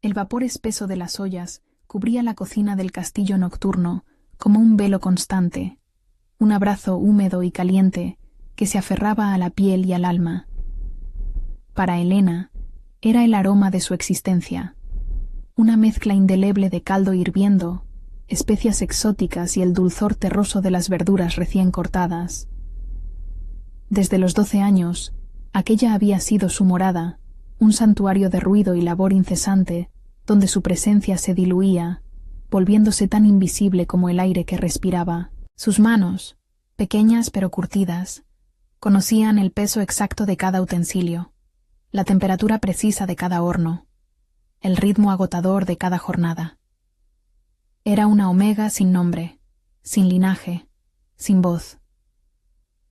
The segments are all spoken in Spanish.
El vapor espeso de las ollas cubría la cocina del castillo nocturno como un velo constante, un abrazo húmedo y caliente que se aferraba a la piel y al alma. Para Elena, era el aroma de su existencia, una mezcla indeleble de caldo hirviendo, especias exóticas y el dulzor terroso de las verduras recién cortadas. Desde los 12 años, aquella había sido su morada, un santuario de ruido y labor incesante, donde su presencia se diluía, volviéndose tan invisible como el aire que respiraba. Sus manos, pequeñas pero curtidas, conocían el peso exacto de cada utensilio, la temperatura precisa de cada horno, el ritmo agotador de cada jornada. Era una omega sin nombre, sin linaje, sin voz.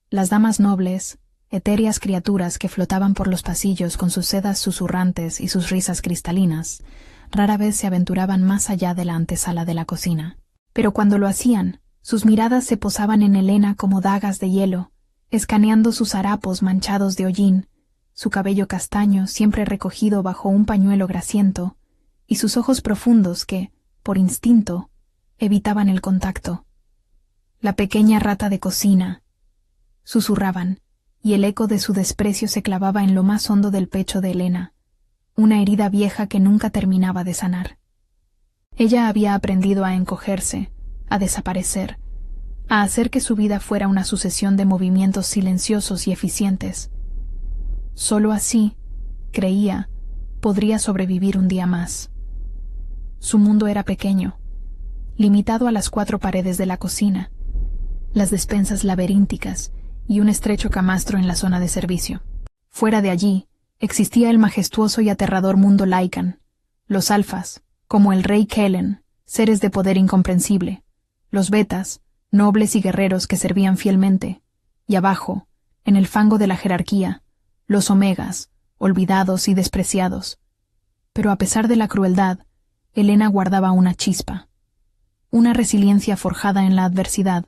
Las damas nobles, etéreas criaturas que flotaban por los pasillos con sus sedas susurrantes y sus risas cristalinas, rara vez se aventuraban más allá de la antesala de la cocina. Pero cuando lo hacían, sus miradas se posaban en Elena como dagas de hielo, escaneando sus harapos manchados de hollín, su cabello castaño siempre recogido bajo un pañuelo grasiento, y sus ojos profundos que, por instinto, evitaban el contacto. La pequeña rata de cocina, susurraban, y el eco de su desprecio se clavaba en lo más hondo del pecho de Elena, una herida vieja que nunca terminaba de sanar. Ella había aprendido a encogerse, a desaparecer, a hacer que su vida fuera una sucesión de movimientos silenciosos y eficientes. Solo así, creía, podría sobrevivir un día más. Su mundo era pequeño, limitado a las 4 paredes de la cocina, las despensas laberínticas y un estrecho camastro en la zona de servicio. Fuera de allí, existía el majestuoso y aterrador mundo Lycan, los alfas, como el rey Kellen, seres de poder incomprensible, los betas, nobles y guerreros que servían fielmente, y abajo, en el fango de la jerarquía, los omegas, olvidados y despreciados. Pero a pesar de la crueldad, Elena guardaba una chispa, una resiliencia forjada en la adversidad,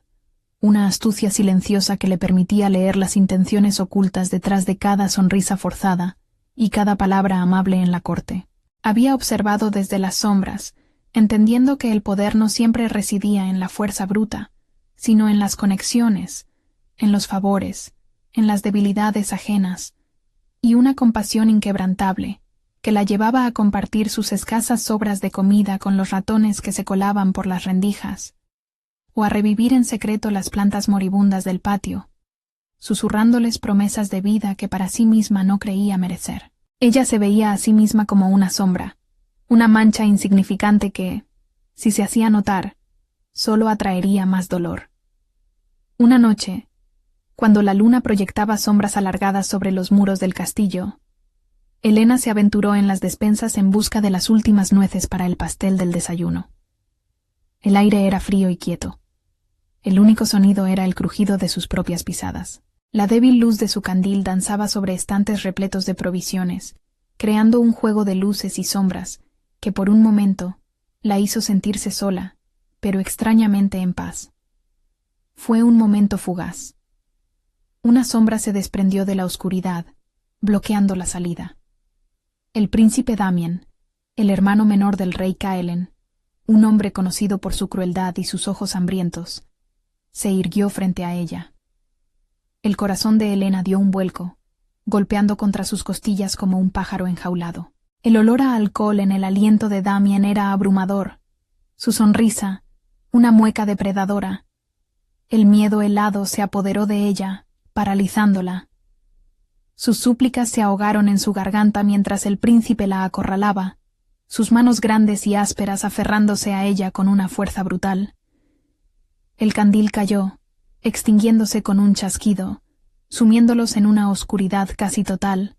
una astucia silenciosa que le permitía leer las intenciones ocultas detrás de cada sonrisa forzada y cada palabra amable en la corte. Había observado desde las sombras, entendiendo que el poder no siempre residía en la fuerza bruta, sino en las conexiones, en los favores, en las debilidades ajenas, y una compasión inquebrantable, que la llevaba a compartir sus escasas sobras de comida con los ratones que se colaban por las rendijas, o a revivir en secreto las plantas moribundas del patio, susurrándoles promesas de vida que para sí misma no creía merecer. Ella se veía a sí misma como una sombra, una mancha insignificante que, si se hacía notar, solo atraería más dolor. Una noche, cuando la luna proyectaba sombras alargadas sobre los muros del castillo, Elena se aventuró en las despensas en busca de las últimas nueces para el pastel del desayuno. El aire era frío y quieto. El único sonido era el crujido de sus propias pisadas. La débil luz de su candil danzaba sobre estantes repletos de provisiones, creando un juego de luces y sombras que por un momento la hizo sentirse sola, pero extrañamente en paz. Fue un momento fugaz. Una sombra se desprendió de la oscuridad, bloqueando la salida. El príncipe Damien, el hermano menor del rey Kaelen, un hombre conocido por su crueldad y sus ojos hambrientos, se irguió frente a ella. El corazón de Elena dio un vuelco, golpeando contra sus costillas como un pájaro enjaulado. El olor a alcohol en el aliento de Damien era abrumador, su sonrisa, una mueca depredadora. El miedo helado se apoderó de ella, paralizándola. Sus súplicas se ahogaron en su garganta mientras el príncipe la acorralaba, sus manos grandes y ásperas aferrándose a ella con una fuerza brutal. El candil cayó, extinguiéndose con un chasquido, sumiéndolos en una oscuridad casi total,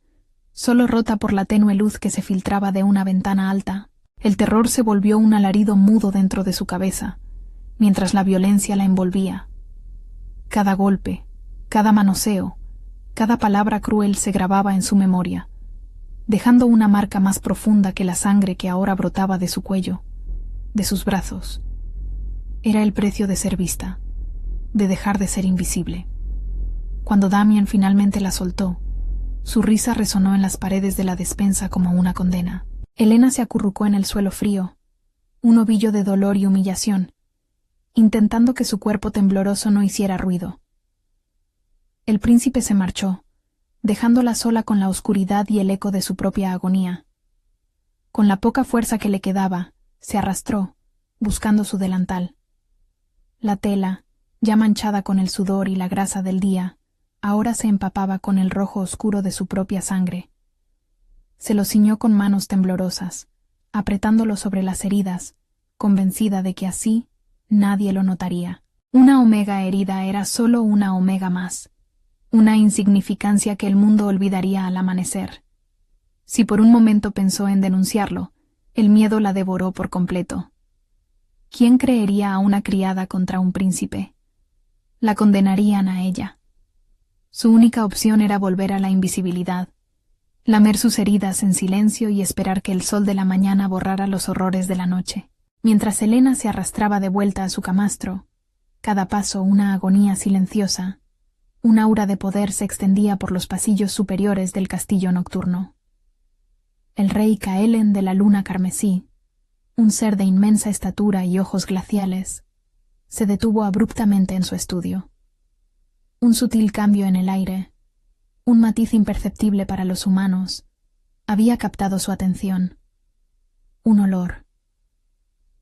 solo rota por la tenue luz que se filtraba de una ventana alta. El terror se volvió un alarido mudo dentro de su cabeza, mientras la violencia la envolvía. Cada golpe, cada manoseo, cada palabra cruel se grababa en su memoria, dejando una marca más profunda que la sangre que ahora brotaba de su cuello, de sus brazos. Era el precio de ser vista, de dejar de ser invisible. Cuando Damien finalmente la soltó, su risa resonó en las paredes de la despensa como una condena. Elena se acurrucó en el suelo frío, un ovillo de dolor y humillación, intentando que su cuerpo tembloroso no hiciera ruido. El príncipe se marchó, dejándola sola con la oscuridad y el eco de su propia agonía. Con la poca fuerza que le quedaba, se arrastró, buscando su delantal. La tela, ya manchada con el sudor y la grasa del día, ahora se empapaba con el rojo oscuro de su propia sangre. Se lo ciñó con manos temblorosas, apretándolo sobre las heridas, convencida de que así nadie lo notaría. Una omega herida era solo una omega más, una insignificancia que el mundo olvidaría al amanecer. Si por un momento pensó en denunciarlo, el miedo la devoró por completo. ¿Quién creería a una criada contra un príncipe? La condenarían a ella. Su única opción era volver a la invisibilidad, lamer sus heridas en silencio y esperar que el sol de la mañana borrara los horrores de la noche. Mientras Elena se arrastraba de vuelta a su camastro, cada paso una agonía silenciosa, un aura de poder se extendía por los pasillos superiores del castillo nocturno. El rey Caelen de la luna carmesí, un ser de inmensa estatura y ojos glaciales, se detuvo abruptamente en su estudio. Un sutil cambio en el aire, un matiz imperceptible para los humanos, había captado su atención. Un olor.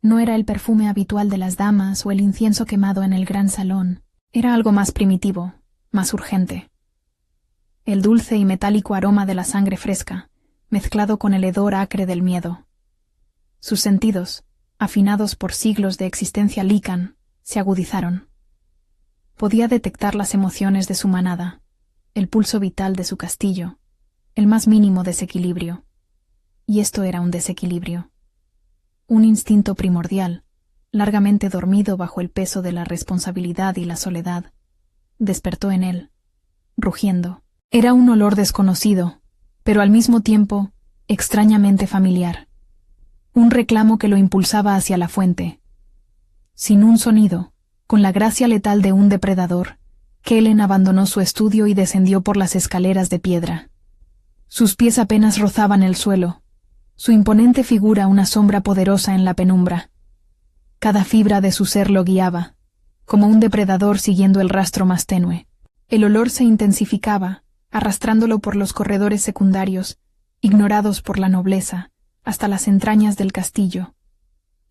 No era el perfume habitual de las damas o el incienso quemado en el gran salón, era algo más primitivo, más urgente. El dulce y metálico aroma de la sangre fresca, mezclado con el hedor acre del miedo. Sus sentidos, afinados por siglos de existencia lícan, se agudizaron. Podía detectar las emociones de su manada, el pulso vital de su castillo, el más mínimo desequilibrio. Y esto era un desequilibrio. Un instinto primordial, largamente dormido bajo el peso de la responsabilidad y la soledad, despertó en él, rugiendo. Era un olor desconocido, pero al mismo tiempo extrañamente familiar. Un reclamo que lo impulsaba hacia la fuente. Sin un sonido, con la gracia letal de un depredador, Kellen abandonó su estudio y descendió por las escaleras de piedra. Sus pies apenas rozaban el suelo, su imponente figura una sombra poderosa en la penumbra. Cada fibra de su ser lo guiaba, como un depredador siguiendo el rastro más tenue. El olor se intensificaba, arrastrándolo por los corredores secundarios, ignorados por la nobleza, hasta las entrañas del castillo,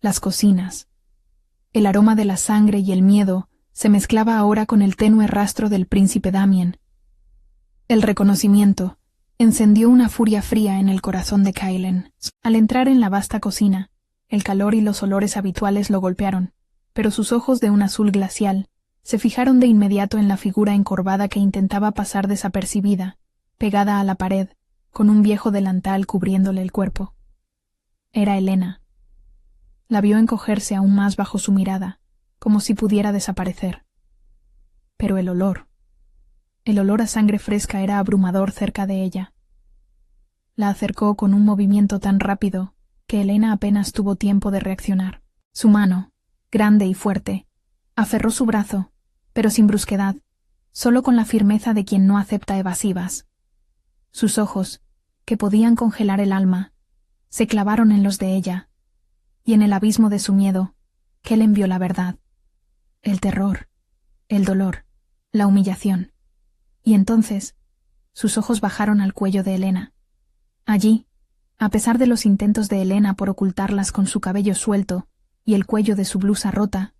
las cocinas. El aroma de la sangre y el miedo se mezclaba ahora con el tenue rastro del príncipe Damien. El reconocimiento encendió una furia fría en el corazón de Caelen. Al entrar en la vasta cocina, el calor y los olores habituales lo golpearon, pero sus ojos de un azul glacial se fijaron de inmediato en la figura encorvada que intentaba pasar desapercibida, pegada a la pared, con un viejo delantal cubriéndole el cuerpo. Era Elena. La vio encogerse aún más bajo su mirada, como si pudiera desaparecer. Pero el olor a sangre fresca era abrumador cerca de ella. La acercó con un movimiento tan rápido que Elena apenas tuvo tiempo de reaccionar. Su mano, grande y fuerte, aferró su brazo, pero sin brusquedad, solo con la firmeza de quien no acepta evasivas. Sus ojos, que podían congelar el alma, se clavaron en los de ella, y en el abismo de su miedo, Kellen vio la verdad, el terror, el dolor, la humillación. Y entonces, sus ojos bajaron al cuello de Elena. Allí, a pesar de los intentos de Elena por ocultarlas con su cabello suelto y el cuello de su blusa rota,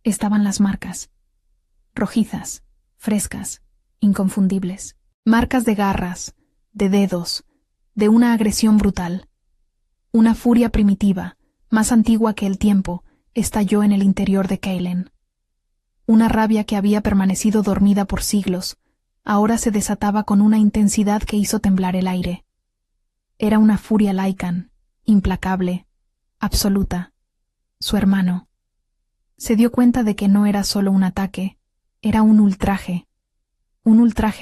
estaban las marcas, rojizas, frescas, inconfundibles, marcas de garras, de dedos, de una agresión brutal. Una furia primitiva, más antigua que el tiempo, estalló en el interior de Kellen. Una rabia que había permanecido dormida por siglos, ahora se desataba con una intensidad que hizo temblar el aire. Era una furia Lycan, implacable, absoluta. Su hermano. Se dio cuenta de que no era solo un ataque, era un ultraje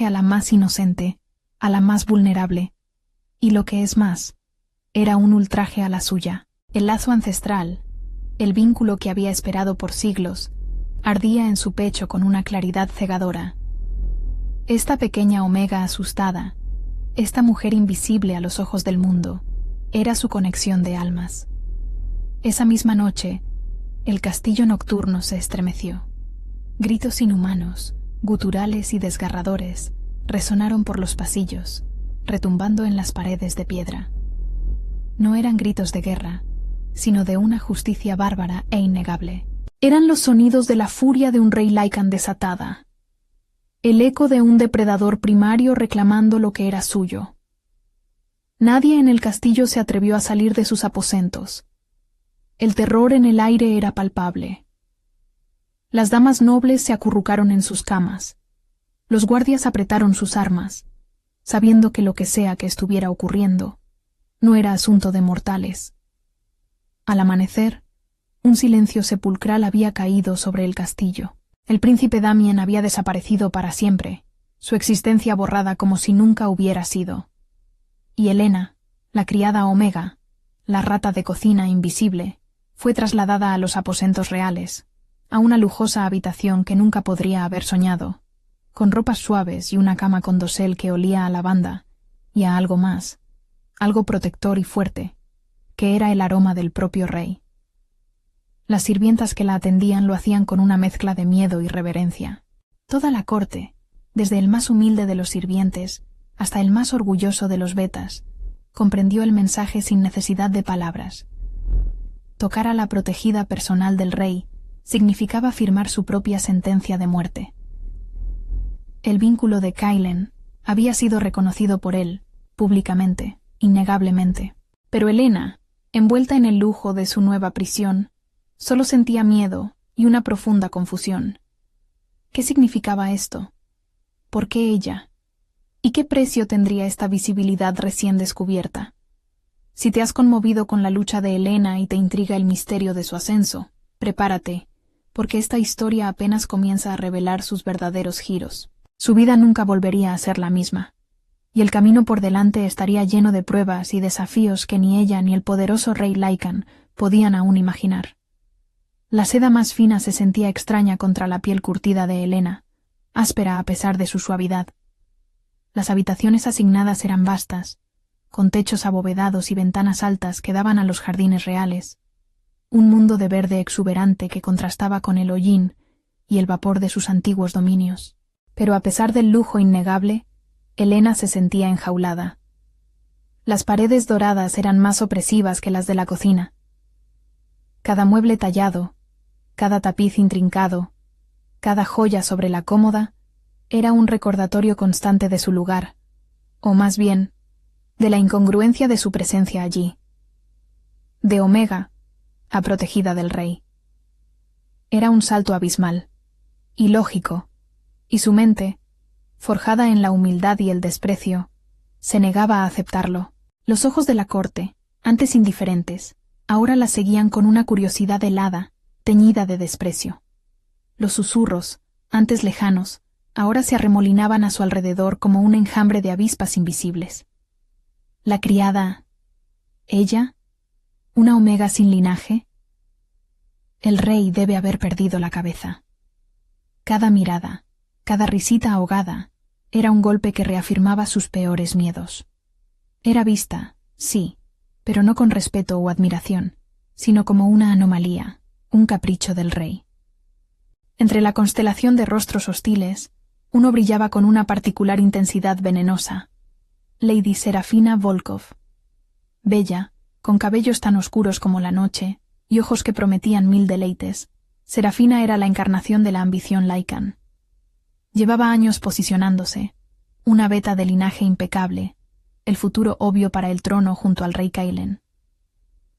a la más inocente, a la más vulnerable, y lo que es más, era un ultraje a la suya. El lazo ancestral, el vínculo que había esperado por siglos, ardía en su pecho con una claridad cegadora. Esta pequeña omega asustada, esta mujer invisible a los ojos del mundo, Era su conexión de almas. Esa misma noche, el castillo nocturno se estremeció. Gritos inhumanos, guturales y desgarradores, resonaron por los pasillos, retumbando en las paredes de piedra. No eran gritos de guerra, sino de una justicia bárbara e innegable. Eran los sonidos de la furia de un rey Lycan desatada, el eco de un depredador primario reclamando lo que era suyo. Nadie en el castillo se atrevió a salir de sus aposentos. El terror en el aire era palpable. Las damas nobles se acurrucaron en sus camas. Los guardias apretaron sus armas, sabiendo que lo que sea que estuviera ocurriendo no era asunto de mortales. Al amanecer, un silencio sepulcral había caído sobre el castillo. El príncipe Damien había desaparecido para siempre, su existencia borrada como si nunca hubiera sido. Y Helena, la criada Omega, la rata de cocina invisible, fue trasladada a los aposentos reales, a una lujosa habitación que nunca podría haber soñado, con ropas suaves y una cama con dosel que olía a lavanda y a algo más, algo protector y fuerte, que era el aroma del propio rey. Las sirvientas que la atendían lo hacían con una mezcla de miedo y reverencia. Toda la corte, desde el más humilde de los sirvientes hasta el más orgulloso de los betas, comprendió el mensaje sin necesidad de palabras. Tocar a la protegida personal del rey significaba firmar su propia sentencia de muerte. El vínculo de Kailen había sido reconocido por él, públicamente, innegablemente. Pero Helena, envuelta en el lujo de su nueva prisión, solo sentía miedo y una profunda confusión. ¿Qué significaba esto? ¿Por qué ella? ¿Y qué precio tendría esta visibilidad recién descubierta? Si te has conmovido con la lucha de Helena y te intriga el misterio de su ascenso, prepárate, porque esta historia apenas comienza a revelar sus verdaderos giros. Su vida nunca volvería a ser la misma, y el camino por delante estaría lleno de pruebas y desafíos que ni ella ni el poderoso rey Lycan podían aún imaginar. La seda más fina se sentía extraña contra la piel curtida de Helena, áspera a pesar de su suavidad. Las habitaciones asignadas eran vastas, con techos abovedados y ventanas altas que daban a los jardines reales, un mundo de verde exuberante que contrastaba con el hollín y el vapor de sus antiguos dominios. Pero a pesar del lujo innegable, Helena se sentía enjaulada. Las paredes doradas eran más opresivas que las de la cocina. Cada mueble tallado, cada tapiz intrincado, cada joya sobre la cómoda, era un recordatorio constante de su lugar, o más bien, de la incongruencia de su presencia allí. De Omega a protegida del rey. Era un salto abismal, ilógico, y su mente, forjada en la humildad y el desprecio, se negaba a aceptarlo. Los ojos de la corte, antes indiferentes, ahora la seguían con una curiosidad helada, teñida de desprecio. Los susurros, antes lejanos, ahora se arremolinaban a su alrededor como un enjambre de avispas invisibles. La criada, ella, una Omega sin linaje. El rey debe haber perdido la cabeza. Cada mirada, cada risita ahogada, era un golpe que reafirmaba sus peores miedos. Era vista, sí, pero no con respeto o admiración, sino como una anomalía, un capricho del rey. Entre la constelación de rostros hostiles, uno brillaba con una particular intensidad venenosa. Lady Serafina Volkov. Bella, con cabellos tan oscuros como la noche y ojos que prometían 1000 deleites, Serafina era la encarnación de la ambición Lycan. Llevaba años posicionándose, una beta de linaje impecable, el futuro obvio para el trono junto al rey Kailen.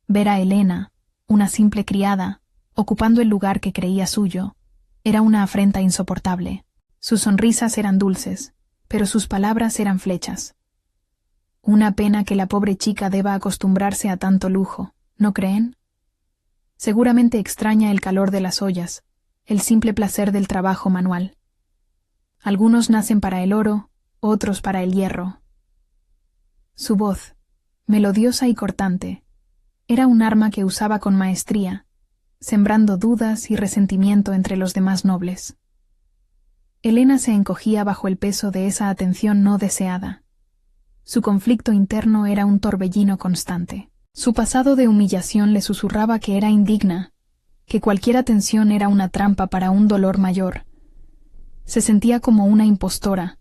Ver a Helena, una simple criada, ocupando el lugar que creía suyo, era una afrenta insoportable. Sus sonrisas eran dulces, pero sus palabras eran flechas. Una pena que la pobre chica deba acostumbrarse a tanto lujo, ¿no creen? Seguramente extraña el calor de las ollas, el simple placer del trabajo manual. Algunos nacen para el oro, otros para el hierro. Su voz, melodiosa y cortante, era un arma que usaba con maestría, sembrando dudas y resentimiento entre los demás nobles. Helena se encogía bajo el peso de esa atención no deseada. Su conflicto interno era un torbellino constante. Su pasado de humillación le susurraba que era indigna, que cualquier atención era una trampa para un dolor mayor. Se sentía como una impostora,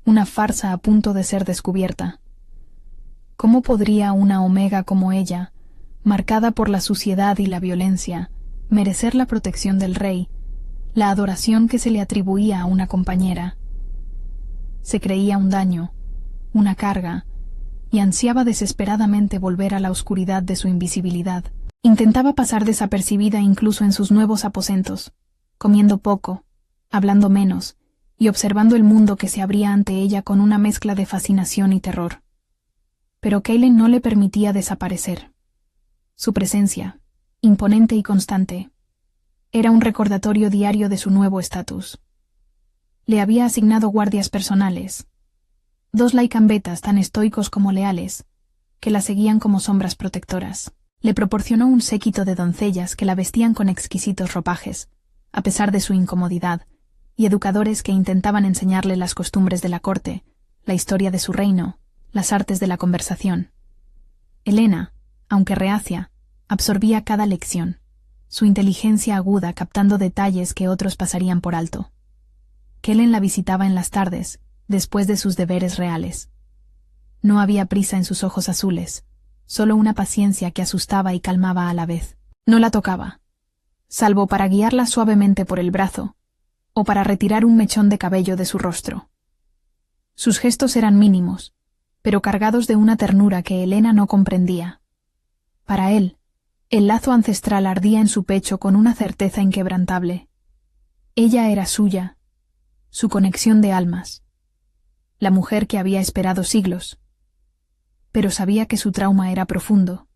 una farsa a punto de ser descubierta. ¿Cómo podría una Omega como ella, marcada por la suciedad y la violencia, merecer la protección del rey, la adoración que se le atribuía a una compañera? Se creía un daño, una carga, y ansiaba desesperadamente volver a la oscuridad de su invisibilidad. Intentaba pasar desapercibida incluso en sus nuevos aposentos, comiendo poco, hablando menos, y observando el mundo que se abría ante ella con una mezcla de fascinación y terror. Pero Kaelen no le permitía desaparecer. Su presencia, imponente y constante, era un recordatorio diario de su nuevo estatus. Le había asignado guardias personales, 2 laikambetas tan estoicos como leales, que la seguían como sombras protectoras. Le proporcionó un séquito de doncellas que la vestían con exquisitos ropajes, a pesar de su incomodidad, y educadores que intentaban enseñarle las costumbres de la corte, la historia de su reino, las artes de la conversación. Helena, aunque reacia, absorbía cada lección, su inteligencia aguda captando detalles que otros pasarían por alto. Kellen la visitaba en las tardes, después de sus deberes reales. No había prisa en sus ojos azules, solo una paciencia que asustaba y calmaba a la vez. No la tocaba, salvo para guiarla suavemente por el brazo, o para retirar un mechón de cabello de su rostro. Sus gestos eran mínimos, pero cargados de una ternura que Helena no comprendía. Para él, el lazo ancestral ardía en su pecho con una certeza inquebrantable. Ella era suya, su conexión de almas, la mujer que había esperado siglos. Pero sabía que su trauma era profundo,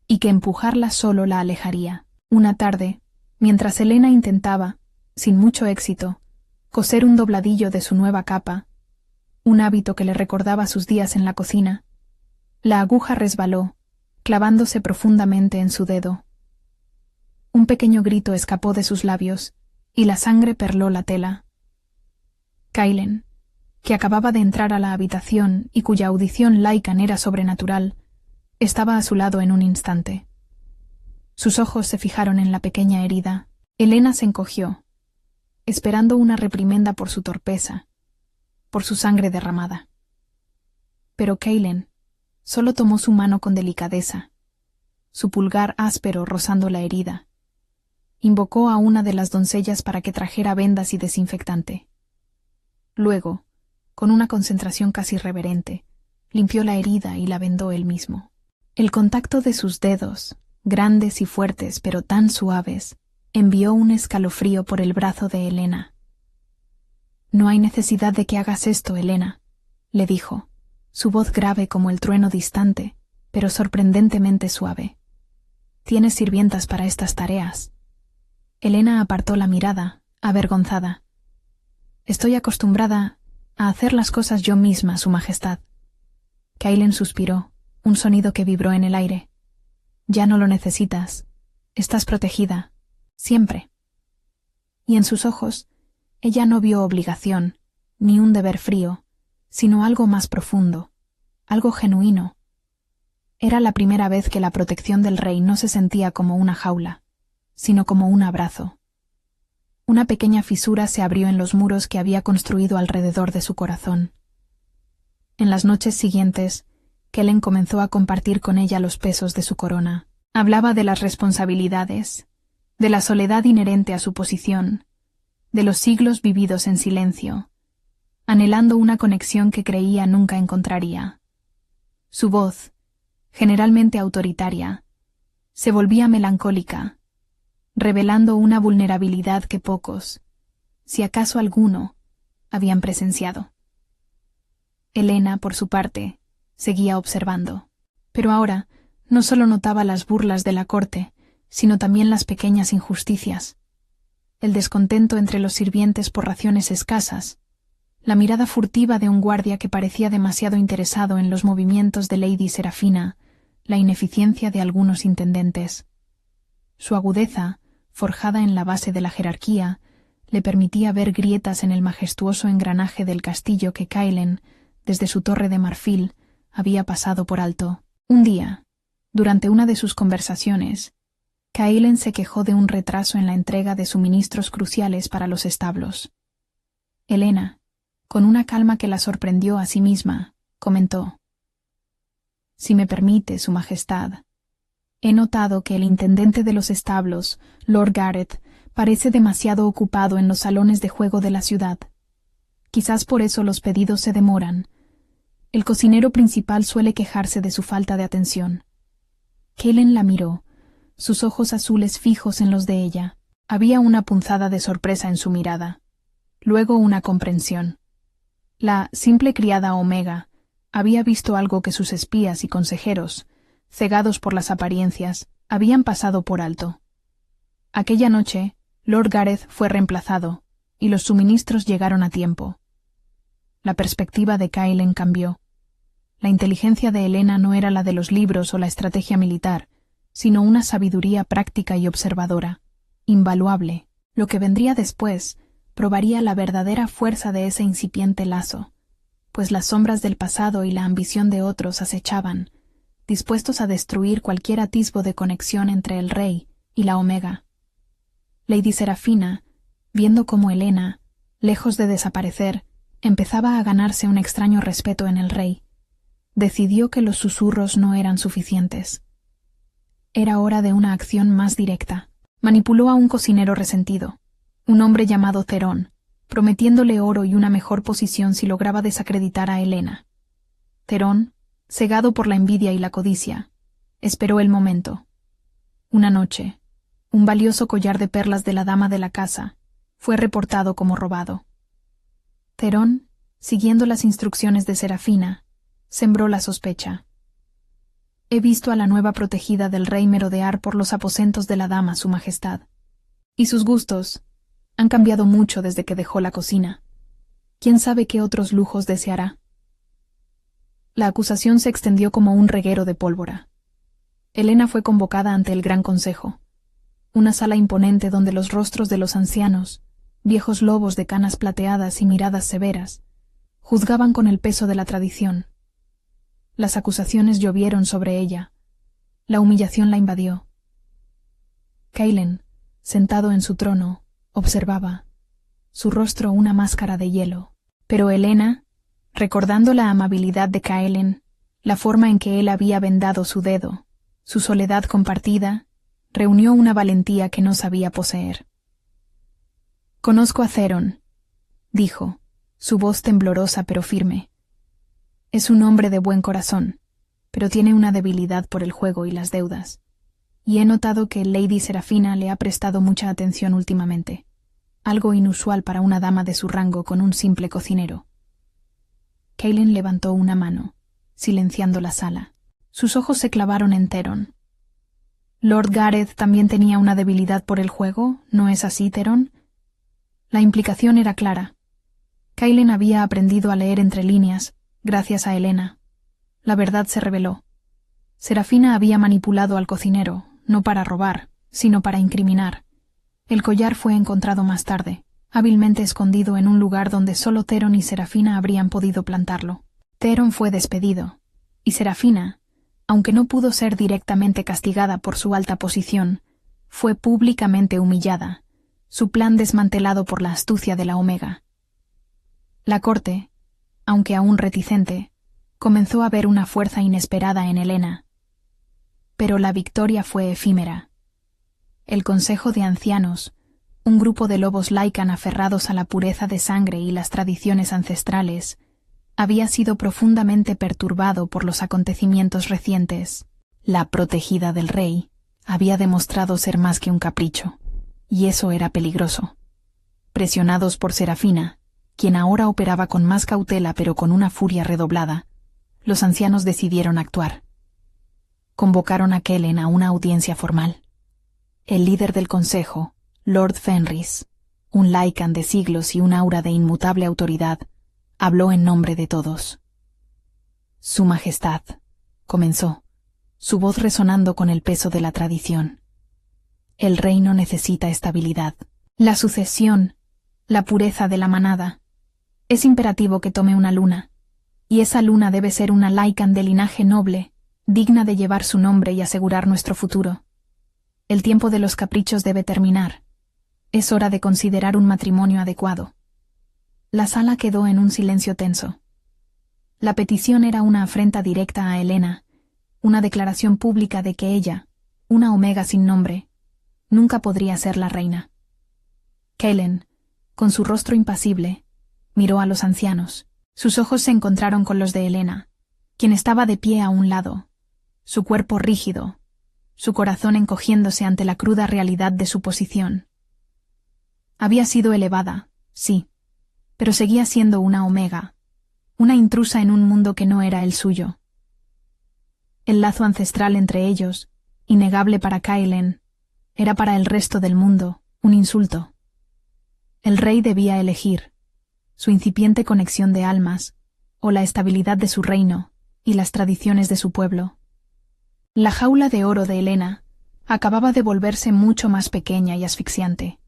y que empujarla solo la alejaría. Una tarde, mientras Helena intentaba, sin mucho éxito, coser un dobladillo de su nueva capa, un hábito que le recordaba sus días en la cocina, la aguja resbaló, clavándose profundamente en su dedo. Un pequeño grito escapó de sus labios, y la sangre perló la tela. Kaelen, que acababa de entrar a la habitación y cuya audición Lycan era sobrenatural, estaba a su lado en un instante. Sus ojos se fijaron en la pequeña herida. Helena se encogió, esperando una reprimenda por su torpeza, por su sangre derramada. Pero Kaelen solo tomó su mano con delicadeza, su pulgar áspero rozando la herida. Invocó a una de las doncellas para que trajera vendas y desinfectante. Luego, con una concentración casi reverente, limpió la herida y la vendó él mismo. El contacto de sus dedos, grandes y fuertes pero tan suaves, envió un escalofrío por el brazo de Helena. «No hay necesidad de que hagas esto, Helena», le dijo, su voz grave como el trueno distante, pero sorprendentemente suave. «Tienes sirvientas para estas tareas». Helena apartó la mirada, avergonzada. «Estoy acostumbrada a hacer las cosas yo misma, Su Majestad». Kaelen suspiró, un sonido que vibró en el aire. «Ya no lo necesitas. Estás protegida. Siempre». Y en sus ojos, ella no vio obligación, ni un deber frío, sino algo más profundo, algo genuino. Era la primera vez que la protección del rey no se sentía como una jaula, sino como un abrazo. Una pequeña fisura se abrió en los muros que había construido alrededor de su corazón. En las noches siguientes, Kellen comenzó a compartir con ella los pesos de su corona. Hablaba de las responsabilidades, de la soledad inherente a su posición, de los siglos vividos en silencio, anhelando una conexión que creía nunca encontraría. Su voz, generalmente autoritaria, se volvía melancólica, revelando una vulnerabilidad que pocos, si acaso alguno, habían presenciado. Helena, por su parte, seguía observando. Pero ahora no solo notaba las burlas de la corte, sino también las pequeñas injusticias, el descontento entre los sirvientes por raciones escasas, la mirada furtiva de un guardia que parecía demasiado interesado en los movimientos de Lady Serafina, la ineficiencia de algunos intendentes. Su agudeza, forjada en la base de la jerarquía, le permitía ver grietas en el majestuoso engranaje del castillo que Kaelen, desde su torre de marfil, había pasado por alto. Un día, durante una de sus conversaciones, Kaelen se quejó de un retraso en la entrega de suministros cruciales para los establos. Helena, con una calma que la sorprendió a sí misma, comentó: «Si me permite, Su Majestad, he notado que el intendente de los establos, Lord Gareth, parece demasiado ocupado en los salones de juego de la ciudad. Quizás por eso los pedidos se demoran. El cocinero principal suele quejarse de su falta de atención». Kaelen la miró, sus ojos azules fijos en los de ella. Había una punzada de sorpresa en su mirada. Luego una comprensión. La simple criada Omega había visto algo que sus espías y consejeros, cegados por las apariencias, habían pasado por alto. Aquella noche, Lord Gareth fue reemplazado, y los suministros llegaron a tiempo. La perspectiva de Kaelen cambió. La inteligencia de Helena no era la de los libros o la estrategia militar, sino una sabiduría práctica y observadora, invaluable. Lo que vendría después probaría la verdadera fuerza de ese incipiente lazo, pues las sombras del pasado y la ambición de otros acechaban, dispuestos a destruir cualquier atisbo de conexión entre el rey y la Omega. Lady Serafina, viendo cómo Helena, lejos de desaparecer, empezaba a ganarse un extraño respeto en el rey, decidió que los susurros no eran suficientes. Era hora de una acción más directa. Manipuló a un cocinero resentido, un hombre llamado Cerón, prometiéndole oro y una mejor posición si lograba desacreditar a Helena. Cerón, cegado por la envidia y la codicia, esperó el momento. Una noche, un valioso collar de perlas de la dama de la casa fue reportado como robado. Cerón, siguiendo las instrucciones de Serafina, sembró la sospecha. «He visto a la nueva protegida del rey merodear por los aposentos de la dama, Su Majestad. Y sus gustos han cambiado mucho desde que dejó la cocina. ¿Quién sabe qué otros lujos deseará?» La acusación se extendió como un reguero de pólvora. Helena fue convocada ante el Gran Consejo, una sala imponente donde los rostros de los ancianos, viejos lobos de canas plateadas y miradas severas, juzgaban con el peso de la tradición. Las acusaciones llovieron sobre ella. La humillación la invadió. Kaelen, sentado en su trono, observaba, su rostro una máscara de hielo. Pero Helena, recordando la amabilidad de Kaelen, la forma en que él había vendado su dedo, su soledad compartida, reunió una valentía que no sabía poseer. «Conozco a Cerón», dijo, su voz temblorosa pero firme. «Es un hombre de buen corazón, pero tiene una debilidad por el juego y las deudas, y he notado que Lady Serafina le ha prestado mucha atención últimamente, algo inusual para una dama de su rango con un simple cocinero». Kaelen levantó una mano, silenciando la sala. Sus ojos se clavaron en Cerón. «¿Lord Gareth también tenía una debilidad por el juego? ¿No es así, Cerón?» La implicación era clara. Kaelen había aprendido a leer entre líneas, gracias a Helena. La verdad se reveló. Serafina había manipulado al cocinero, no para robar, sino para incriminar. El collar fue encontrado más tarde, hábilmente escondido en un lugar donde solo Cerón y Serafina habrían podido plantarlo. Cerón fue despedido, y Serafina, aunque no pudo ser directamente castigada por su alta posición, fue públicamente humillada, su plan desmantelado por la astucia de la Omega. La corte, aunque aún reticente, comenzó a ver una fuerza inesperada en Helena. Pero la victoria fue efímera. El Consejo de Ancianos, un grupo de lobos Lycan aferrados a la pureza de sangre y las tradiciones ancestrales, había sido profundamente perturbado por los acontecimientos recientes. La protegida del rey había demostrado ser más que un capricho, y eso era peligroso. Presionados por Serafina, quien ahora operaba con más cautela pero con una furia redoblada, los ancianos decidieron actuar. Convocaron a Kaelen a una audiencia formal. El líder del consejo, Lord Fenris, un Lycan de siglos y un aura de inmutable autoridad, habló en nombre de todos. «Su Majestad», comenzó, su voz resonando con el peso de la tradición. «El reino necesita estabilidad. La sucesión, la pureza de la manada. Es imperativo que tome una luna. Y esa luna debe ser una Lycan de linaje noble, digna de llevar su nombre y asegurar nuestro futuro. El tiempo de los caprichos debe terminar. Es hora de considerar un matrimonio adecuado. La sala quedó en un silencio tenso. La petición era una afrenta directa a Helena, una declaración pública de que ella, una Omega sin nombre, nunca podría ser la reina. Kaelen, con su rostro impasible, miró a los ancianos. Sus ojos se encontraron con los de Helena, quien estaba de pie a un lado, su cuerpo rígido, su corazón encogiéndose ante la cruda realidad de su posición. Había sido elevada, sí, pero seguía siendo una Omega, una intrusa en un mundo que no era el suyo. El lazo ancestral entre ellos, innegable para Kaelen, era para el resto del mundo un insulto. El rey debía elegir su incipiente conexión de almas, o la estabilidad de su reino y las tradiciones de su pueblo. La jaula de oro de Helena acababa de volverse mucho más pequeña y asfixiante.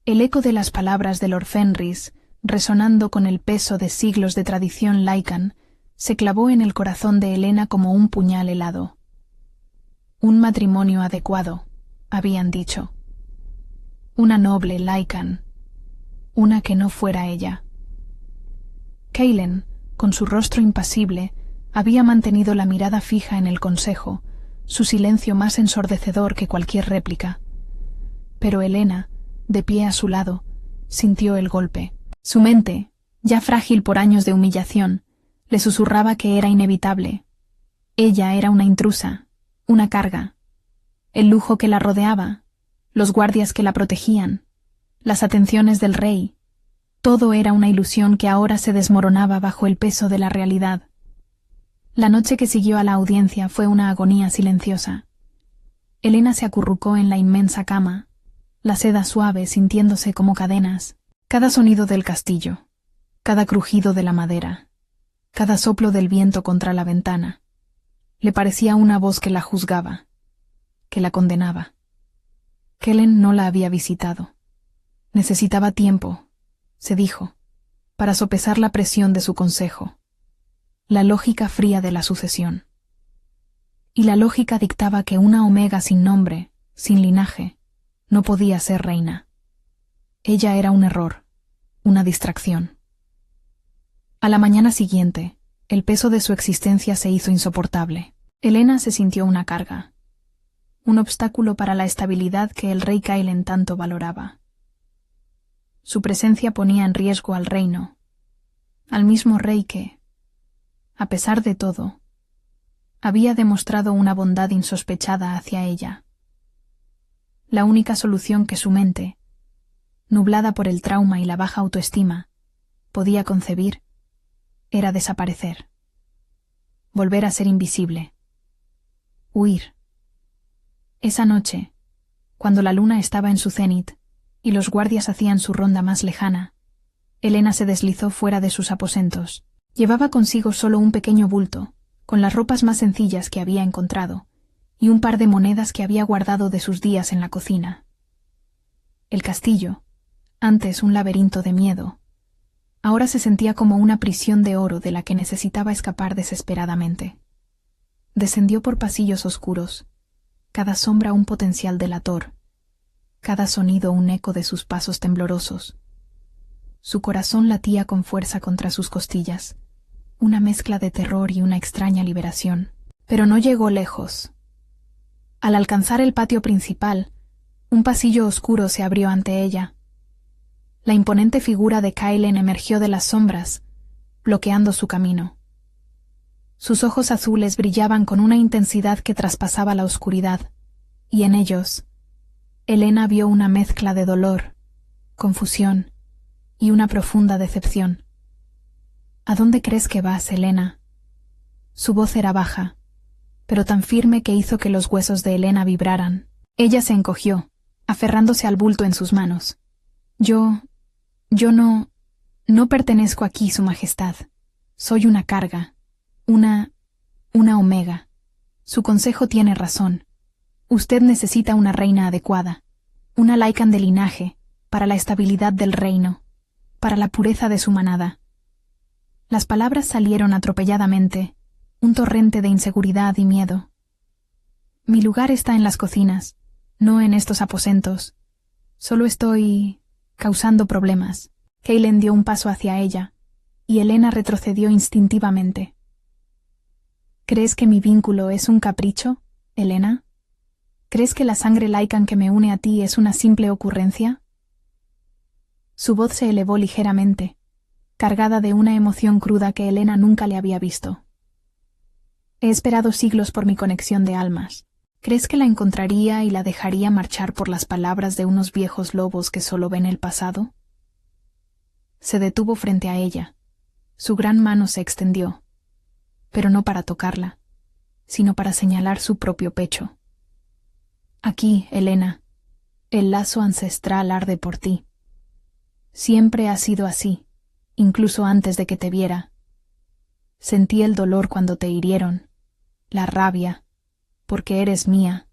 El eco de las palabras de Lord Fenris, resonando con el peso de siglos de tradición Lycan, se clavó en el corazón de Helena como un puñal helado. Un matrimonio adecuado, habían dicho. Una noble Lycan, una que no fuera ella. Kaelen, con su rostro impasible, había mantenido la mirada fija en el consejo, su silencio más ensordecedor que cualquier réplica. Pero Helena, de pie a su lado, sintió el golpe. Su mente, ya frágil por años de humillación, le susurraba que era inevitable. Ella era una intrusa, una carga. El lujo que la rodeaba, los guardias que la protegían, las atenciones del rey, todo era una ilusión que ahora se desmoronaba bajo el peso de la realidad. La noche que siguió a la audiencia fue una agonía silenciosa. Helena se acurrucó en la inmensa cama, la seda suave sintiéndose como cadenas. Cada sonido del castillo, cada crujido de la madera, cada soplo del viento contra la ventana, le parecía una voz que la juzgaba, que la condenaba. Kaelen no la había visitado. Necesitaba tiempo, se dijo, para sopesar la presión de su consejo, la lógica fría de la sucesión. Y la lógica dictaba que una Omega sin nombre, sin linaje, no podía ser reina. Ella era un error, una distracción. A la mañana siguiente, el peso de su existencia se hizo insoportable. Helena se sintió una carga, un obstáculo para la estabilidad que el rey Kaelen tanto valoraba. Su presencia ponía en riesgo al reino, al mismo rey que, a pesar de todo, había demostrado una bondad insospechada hacia ella. La única solución que su mente, nublada por el trauma y la baja autoestima, podía concebir, era desaparecer. Volver a ser invisible. Huir. Esa noche, cuando la luna estaba en su cenit y los guardias hacían su ronda más lejana, Helena se deslizó fuera de sus aposentos. Llevaba consigo solo un pequeño bulto, con las ropas más sencillas que había encontrado, y un par de monedas que había guardado de sus días en la cocina. El castillo, antes un laberinto de miedo, ahora se sentía como una prisión de oro de la que necesitaba escapar desesperadamente. Descendió por pasillos oscuros, cada sombra un potencial delator, cada sonido un eco de sus pasos temblorosos. Su corazón latía con fuerza contra sus costillas, una mezcla de terror y una extraña liberación. Pero no llegó lejos. Al alcanzar el patio principal, un pasillo oscuro se abrió ante ella. La imponente figura de Kaelen emergió de las sombras, bloqueando su camino. Sus ojos azules brillaban con una intensidad que traspasaba la oscuridad, y en ellos, Helena vio una mezcla de dolor, confusión y una profunda decepción. ¿A dónde crees que vas, Helena? Su voz era baja, pero tan firme que hizo que los huesos de Helena vibraran. Ella se encogió, aferrándose al bulto en sus manos. Yo no pertenezco aquí, Su Majestad. Soy una carga, una Omega. Su consejo tiene razón. Usted necesita una reina adecuada, una Lycan de linaje, para la estabilidad del reino, para la pureza de su manada. Las palabras salieron atropelladamente, un torrente de inseguridad y miedo. Mi lugar está en las cocinas, no en estos aposentos. Solo estoy causando problemas. Kaylin dio un paso hacia ella, y Elena retrocedió instintivamente. ¿Crees que mi vínculo es un capricho, Elena? ¿Crees que la sangre Lycan que me une a ti es una simple ocurrencia? Su voz se elevó ligeramente, cargada de una emoción cruda que Elena nunca le había visto. He esperado siglos por mi conexión de almas. ¿Crees que la encontraría y la dejaría marchar por las palabras de unos viejos lobos que solo ven el pasado? Se detuvo frente a ella. Su gran mano se extendió, pero no para tocarla, sino para señalar su propio pecho. Aquí, Elena, el lazo ancestral arde por ti. Siempre ha sido así, incluso antes de que te viera. Sentí el dolor cuando te hirieron, la rabia, porque eres mía,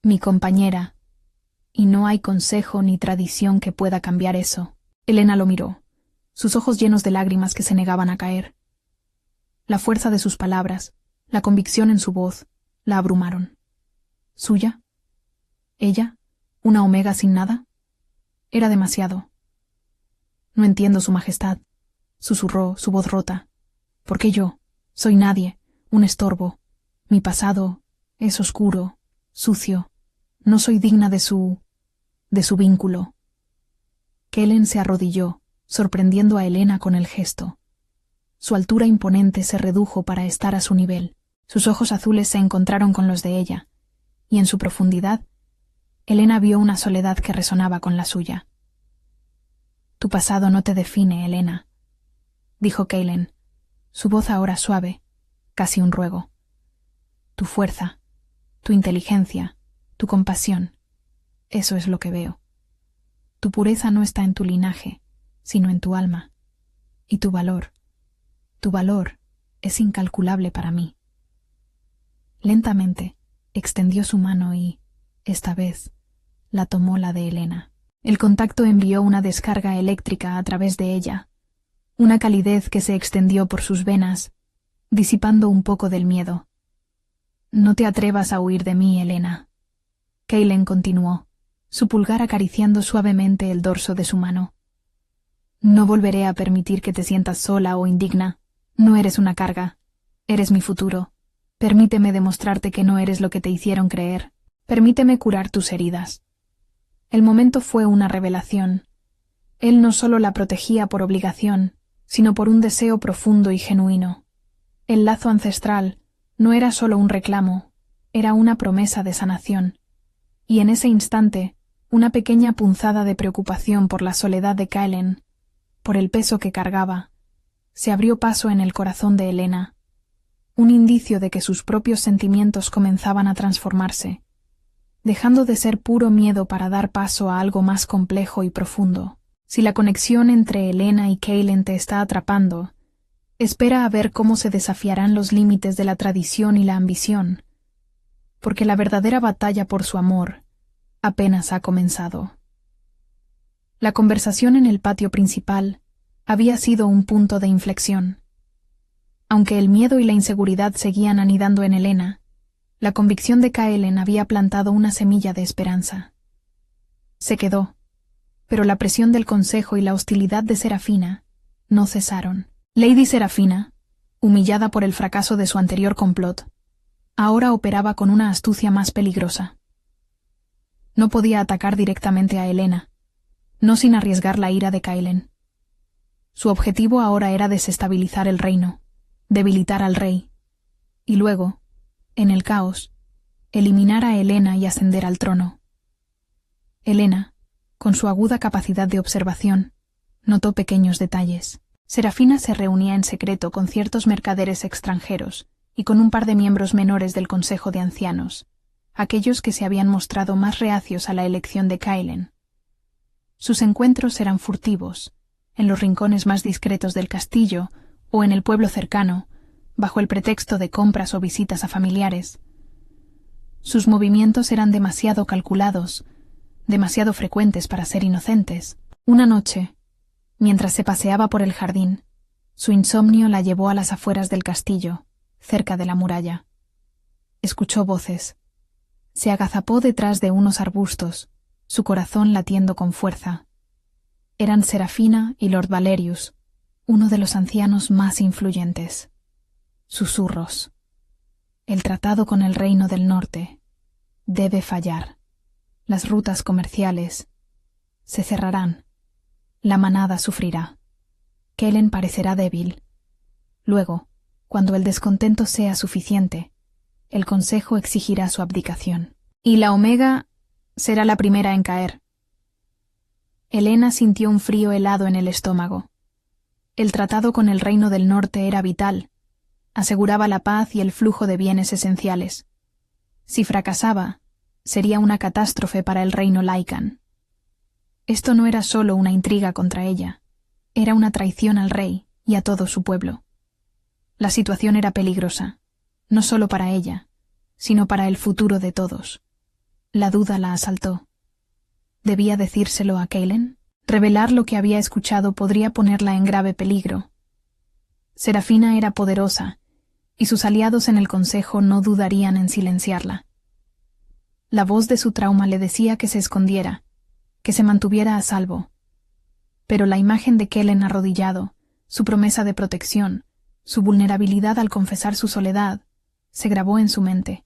mi compañera, y no hay consejo ni tradición que pueda cambiar eso. Elena lo miró, sus ojos llenos de lágrimas que se negaban a caer. La fuerza de sus palabras, la convicción en su voz, la abrumaron. ¿Suya? ¿Ella? ¿Una omega sin nada? Era demasiado. No entiendo, Su Majestad, susurró, su voz rota. ¿Por qué yo? Soy nadie, un estorbo. Mi pasado es oscuro, sucio. No soy digna de su vínculo. Kellen se arrodilló, sorprendiendo a Elena con el gesto. Su altura imponente se redujo para estar a su nivel. Sus ojos azules se encontraron con los de ella, y en su profundidad, Elena vio una soledad que resonaba con la suya. Tu pasado no te define, Elena, dijo Kellen, su voz ahora suave, casi un ruego. Tu fuerza, tu inteligencia, tu compasión, eso es lo que veo. Tu pureza no está en tu linaje, sino en tu alma. Y tu valor es incalculable para mí. Lentamente extendió su mano y, esta vez, la tomó la de Elena. El contacto envió una descarga eléctrica a través de ella, una calidez que se extendió por sus venas, disipando un poco del miedo. No te atrevas a huir de mí, Elena. Kellen continuó, su pulgar acariciando suavemente el dorso de su mano. No volveré a permitir que te sientas sola o indigna. No eres una carga. Eres mi futuro. Permíteme demostrarte que no eres lo que te hicieron creer. Permíteme curar tus heridas. El momento fue una revelación. Él no solo la protegía por obligación, sino por un deseo profundo y genuino. El lazo ancestral no era solo un reclamo, era una promesa de sanación. Y en ese instante, una pequeña punzada de preocupación por la soledad de Kellen, por el peso que cargaba, se abrió paso en el corazón de Elena, un indicio de que sus propios sentimientos comenzaban a transformarse, dejando de ser puro miedo para dar paso a algo más complejo y profundo. Si la conexión entre Elena y Kellen te está atrapando, espera a ver cómo se desafiarán los límites de la tradición y la ambición, porque la verdadera batalla por su amor apenas ha comenzado. La conversación en el patio principal había sido un punto de inflexión. Aunque el miedo y la inseguridad seguían anidando en Elena, la convicción de Kellen había plantado una semilla de esperanza. Se quedó, pero la presión del consejo y la hostilidad de Serafina no cesaron. Lady Serafina, humillada por el fracaso de su anterior complot, ahora operaba con una astucia más peligrosa. No podía atacar directamente a Elena, no sin arriesgar la ira de Kellen. Su objetivo ahora era desestabilizar el reino, debilitar al rey, y luego, en el caos, eliminar a Elena y ascender al trono. Elena, con su aguda capacidad de observación, notó pequeños detalles. Serafina se reunía en secreto con ciertos mercaderes extranjeros y con un par de miembros menores del Consejo de Ancianos, aquellos que se habían mostrado más reacios a la elección de Kellen. Sus encuentros eran furtivos, en los rincones más discretos del castillo o en el pueblo cercano, bajo el pretexto de compras o visitas a familiares. Sus movimientos eran demasiado calculados, demasiado frecuentes para ser inocentes. Una noche, mientras se paseaba por el jardín, Su insomnio la llevó a las afueras del castillo, cerca de la muralla. Escuchó voces. Se agazapó detrás de unos arbustos, su corazón latiendo con fuerza. Eran Serafina y Lord Valerius, uno de los ancianos más influyentes. Susurros. El tratado con el Reino del Norte debe fallar. Las rutas comerciales se cerrarán. La manada sufrirá. Kellen parecerá débil. Luego, cuando el descontento sea suficiente, el Consejo exigirá su abdicación. Y la Omega será la primera en caer. Helena sintió un frío helado en el estómago. El tratado con el Reino del Norte era vital. Aseguraba la paz y el flujo de bienes esenciales. Si fracasaba, sería una catástrofe para el reino Lycan. Esto no era solo una intriga contra ella. Era una traición al rey y a todo su pueblo. La situación era peligrosa, no solo para ella, sino para el futuro de todos. La duda la asaltó. ¿Debía decírselo a Kellen? Revelar lo que había escuchado podría ponerla en grave peligro. Serafina era poderosa, y sus aliados en el consejo no dudarían en silenciarla. La voz de su trauma le decía que se escondiera, que se mantuviera a salvo. Pero la imagen de Kellen arrodillado, su promesa de protección, su vulnerabilidad al confesar su soledad, se grabó en su mente.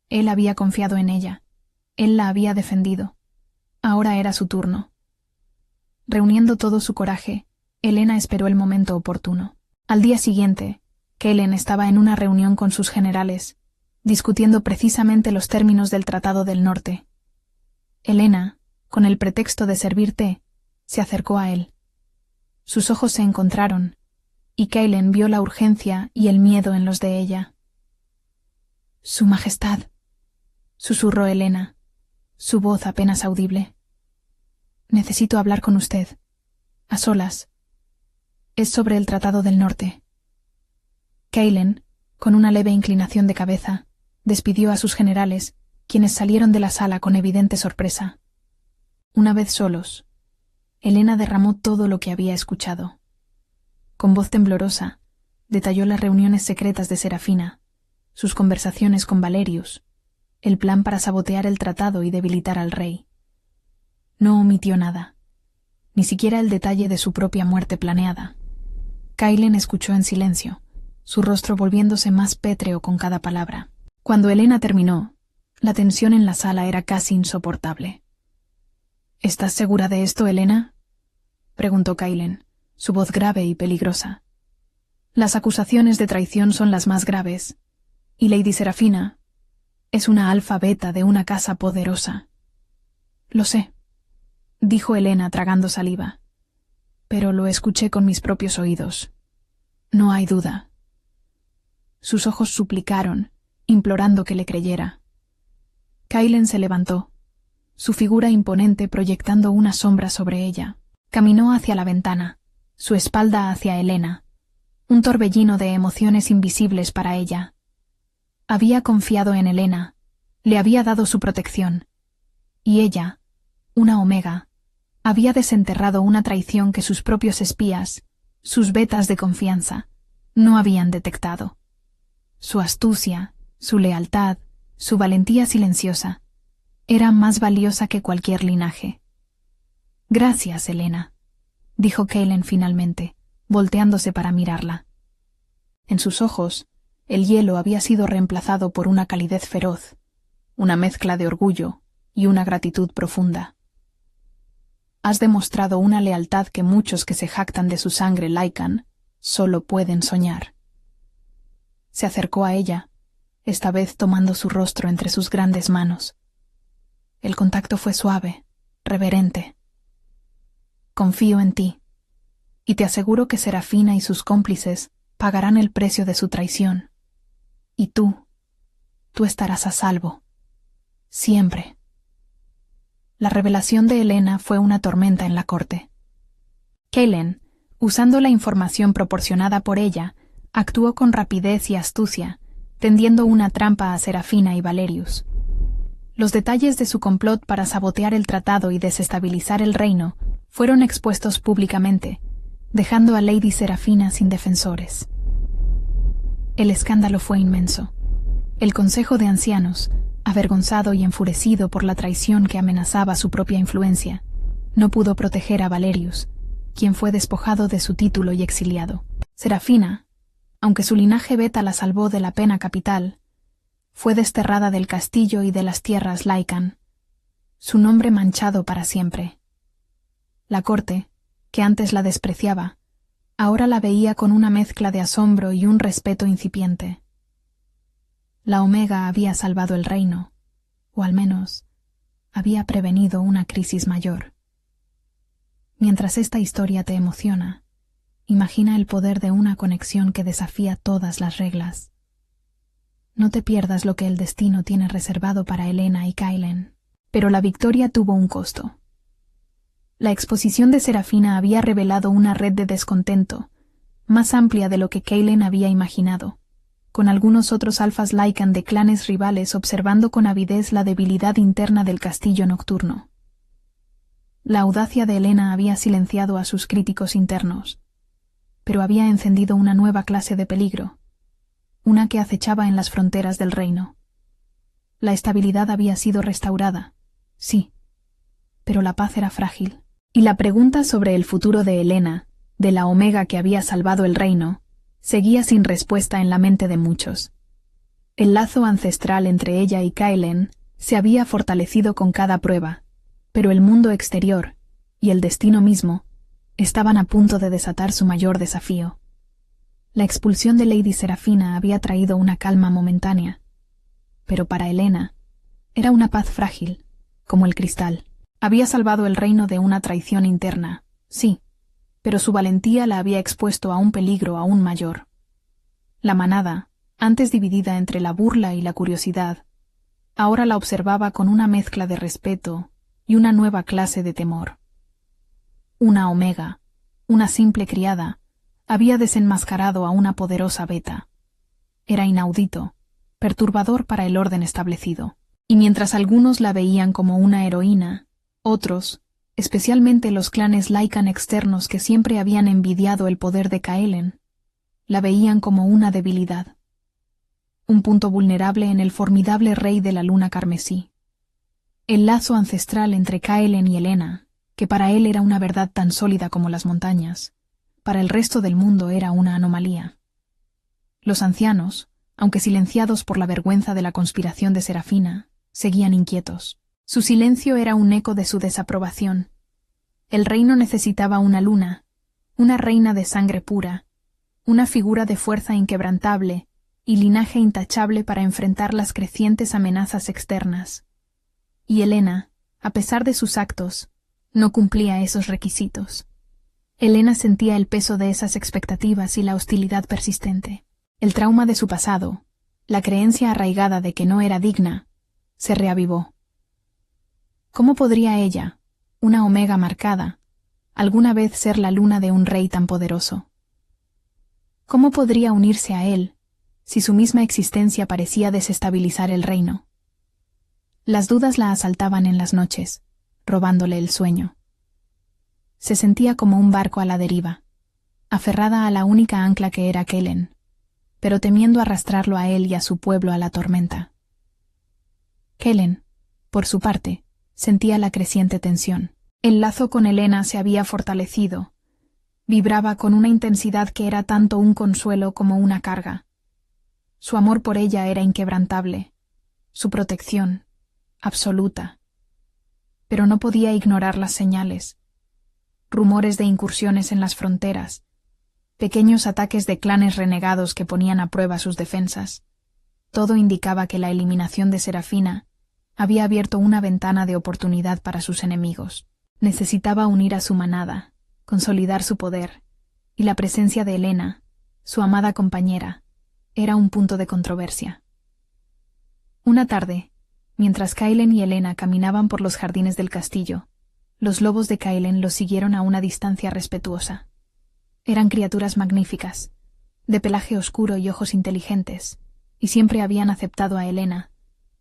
Él había confiado en ella. Él la había defendido. Ahora era su turno. Reuniendo todo su coraje, Helena esperó el momento oportuno. Al día siguiente, Kellen estaba en una reunión con sus generales, discutiendo precisamente los términos del Tratado del Norte. Helena, con el pretexto de servir té, se acercó a él. Sus ojos se encontraron, y Kellen vio la urgencia y el miedo en los de ella. «Su Majestad», susurró Helena, su voz apenas audible. «Necesito hablar con usted, a solas. Es sobre el Tratado del Norte». Kellen, con una leve inclinación de cabeza, despidió a sus generales, quienes salieron de la sala con evidente sorpresa. Una vez solos, Helena derramó todo lo que había escuchado. Con voz temblorosa, detalló las reuniones secretas de Serafina, sus conversaciones con Valerius, el plan para sabotear el tratado y debilitar al rey. No omitió nada, ni siquiera el detalle de su propia muerte planeada. Kellen escuchó en silencio, su rostro volviéndose más pétreo con cada palabra. Cuando Helena terminó, la tensión en la sala era casi insoportable. «¿Estás segura de esto, Helena?», preguntó Kellen, su voz grave y peligrosa. «Las acusaciones de traición son las más graves, y Lady Serafina es una alfa beta de una casa poderosa». «Lo sé», dijo Helena tragando saliva, «pero lo escuché con mis propios oídos. No hay duda». Sus ojos suplicaron, implorando que le creyera. Kellen se levantó, su figura imponente proyectando una sombra sobre ella. Caminó hacia la ventana, su espalda hacia Helena, un torbellino de emociones invisibles para ella. Había confiado en Helena, le había dado su protección, y ella, una Omega, había desenterrado una traición que sus propios espías, sus betas de confianza, no habían detectado. Su astucia, su lealtad, su valentía silenciosa, era más valiosa que cualquier linaje. «Gracias, Helena», dijo Kellen finalmente, volteándose para mirarla. En sus ojos, el hielo había sido reemplazado por una calidez feroz, una mezcla de orgullo y una gratitud profunda. «Has demostrado una lealtad que muchos que se jactan de su sangre Lycan solo pueden soñar». Se acercó a ella, esta vez tomando su rostro entre sus grandes manos. El contacto fue suave, reverente. «Confío en ti, y te aseguro que Serafina y sus cómplices pagarán el precio de su traición. Y tú estarás a salvo. Siempre». La revelación de Helena fue una tormenta en la corte. Kellen, usando la información proporcionada por ella, actuó con rapidez y astucia, tendiendo una trampa a Serafina y Valerius. Los detalles de su complot para sabotear el tratado y desestabilizar el reino fueron expuestos públicamente, dejando a Lady Serafina sin defensores. El escándalo fue inmenso. El Consejo de Ancianos, avergonzado y enfurecido por la traición que amenazaba su propia influencia, no pudo proteger a Valerius, quien fue despojado de su título y exiliado. Serafina, aunque su linaje beta la salvó de la pena capital, fue desterrada del castillo y de las tierras Lycan, su nombre manchado para siempre. La corte, que antes la despreciaba, ahora la veía con una mezcla de asombro y un respeto incipiente. La Omega había salvado el reino, o al menos había prevenido una crisis mayor. Mientras esta historia te emociona, imagina el poder de una conexión que desafía todas las reglas. No te pierdas lo que el destino tiene reservado para Helena y Kaelen. Pero la victoria tuvo un costo. La exposición de Serafina había revelado una red de descontento, más amplia de lo que Kaelen había imaginado, con algunos otros alfas Lycan de clanes rivales observando con avidez la debilidad interna del castillo nocturno. La audacia de Helena había silenciado a sus críticos internos, pero había encendido una nueva clase de peligro, una que acechaba en las fronteras del reino. La estabilidad había sido restaurada, sí, pero la paz era frágil, y la pregunta sobre el futuro de Helena, de la Omega que había salvado el reino, seguía sin respuesta en la mente de muchos. El lazo ancestral entre ella y Kaelen se había fortalecido con cada prueba, pero el mundo exterior, y el destino mismo, estaban a punto de desatar su mayor desafío. La expulsión de Lady Serafina había traído una calma momentánea, pero para Helena era una paz frágil, como el cristal. Había salvado el reino de una traición interna, sí, pero su valentía la había expuesto a un peligro aún mayor. La manada, antes dividida entre la burla y la curiosidad, ahora la observaba con una mezcla de respeto y una nueva clase de temor. Una Omega, una simple criada, había desenmascarado a una poderosa beta. Era inaudito, perturbador para el orden establecido, y mientras algunos la veían como una heroína, otros, especialmente los clanes Lycan externos que siempre habían envidiado el poder de Kaelen, la veían como una debilidad, un punto vulnerable en el formidable rey de la luna carmesí. El lazo ancestral entre Kaelen y Helena, que para él era una verdad tan sólida como las montañas, para el resto del mundo era una anomalía. Los ancianos, aunque silenciados por la vergüenza de la conspiración de Serafina, seguían inquietos. Su silencio era un eco de su desaprobación. El reino necesitaba una luna, una reina de sangre pura, una figura de fuerza inquebrantable y linaje intachable para enfrentar las crecientes amenazas externas. Y Helena, a pesar de sus actos, no cumplía esos requisitos. Helena sentía el peso de esas expectativas y la hostilidad persistente. El trauma de su pasado, la creencia arraigada de que no era digna, se reavivó. ¿Cómo podría ella, una Omega marcada, alguna vez ser la luna de un rey tan poderoso? ¿Cómo podría unirse a él, si su misma existencia parecía desestabilizar el reino? Las dudas la asaltaban en las noches, robándole el sueño. Se sentía como un barco a la deriva, aferrada a la única ancla que era Kaelen, pero temiendo arrastrarlo a él y a su pueblo a la tormenta. Kaelen, por su parte, sentía la creciente tensión. El lazo con Helena se había fortalecido. Vibraba con una intensidad que era tanto un consuelo como una carga. Su amor por ella era inquebrantable, su protección, absoluta. Pero no podía ignorar las señales. Rumores de incursiones en las fronteras, pequeños ataques de clanes renegados que ponían a prueba sus defensas. Todo indicaba que la eliminación de Serafina había abierto una ventana de oportunidad para sus enemigos. Necesitaba unir a su manada, consolidar su poder, y la presencia de Helena, su amada compañera, era un punto de controversia. Una tarde, mientras Kaelen y Helena caminaban por los jardines del castillo, los lobos de Kaelen los siguieron a una distancia respetuosa. Eran criaturas magníficas, de pelaje oscuro y ojos inteligentes, y siempre habían aceptado a Helena,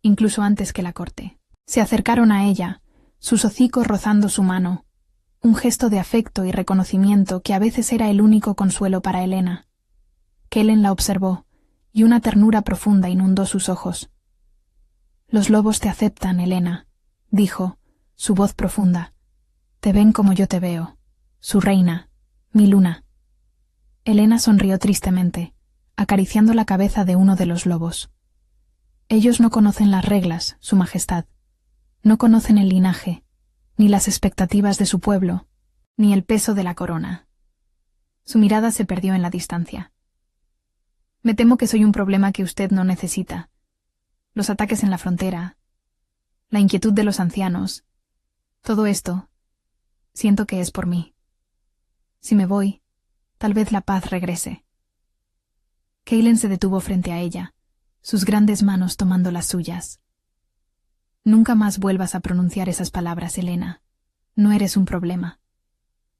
incluso antes que la corte. Se acercaron a ella, sus hocicos rozando su mano, un gesto de afecto y reconocimiento que a veces era el único consuelo para Elena. Kellen la observó, y una ternura profunda inundó sus ojos. «Los lobos te aceptan, Elena», dijo, su voz profunda. «Te ven como yo te veo, su reina, mi luna». Elena sonrió tristemente, acariciando la cabeza de uno de los lobos. «Ellos no conocen las reglas, Su Majestad. No conocen el linaje, ni las expectativas de su pueblo, ni el peso de la corona». Su mirada se perdió en la distancia. «Me temo que soy un problema que usted no necesita. Los ataques en la frontera, la inquietud de los ancianos, todo esto, siento que es por mí. Si me voy, tal vez la paz regrese». Kellen se detuvo frente a ella, sus grandes manos tomando las suyas. «Nunca más vuelvas a pronunciar esas palabras, Elena. No eres un problema.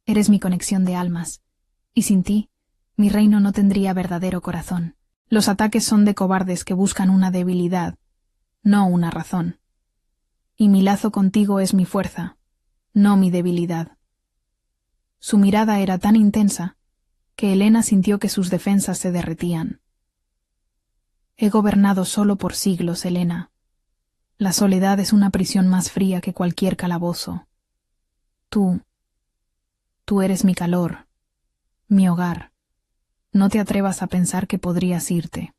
Eres mi conexión de almas, y sin ti, mi reino no tendría verdadero corazón. Los ataques son de cobardes que buscan una debilidad, no una razón. Y mi lazo contigo es mi fuerza, no mi debilidad». Su mirada era tan intensa que Elena sintió que sus defensas se derretían. «He gobernado solo por siglos, Elena. La soledad es una prisión más fría que cualquier calabozo. Tú eres mi calor, mi hogar. No te atrevas a pensar que podrías irte».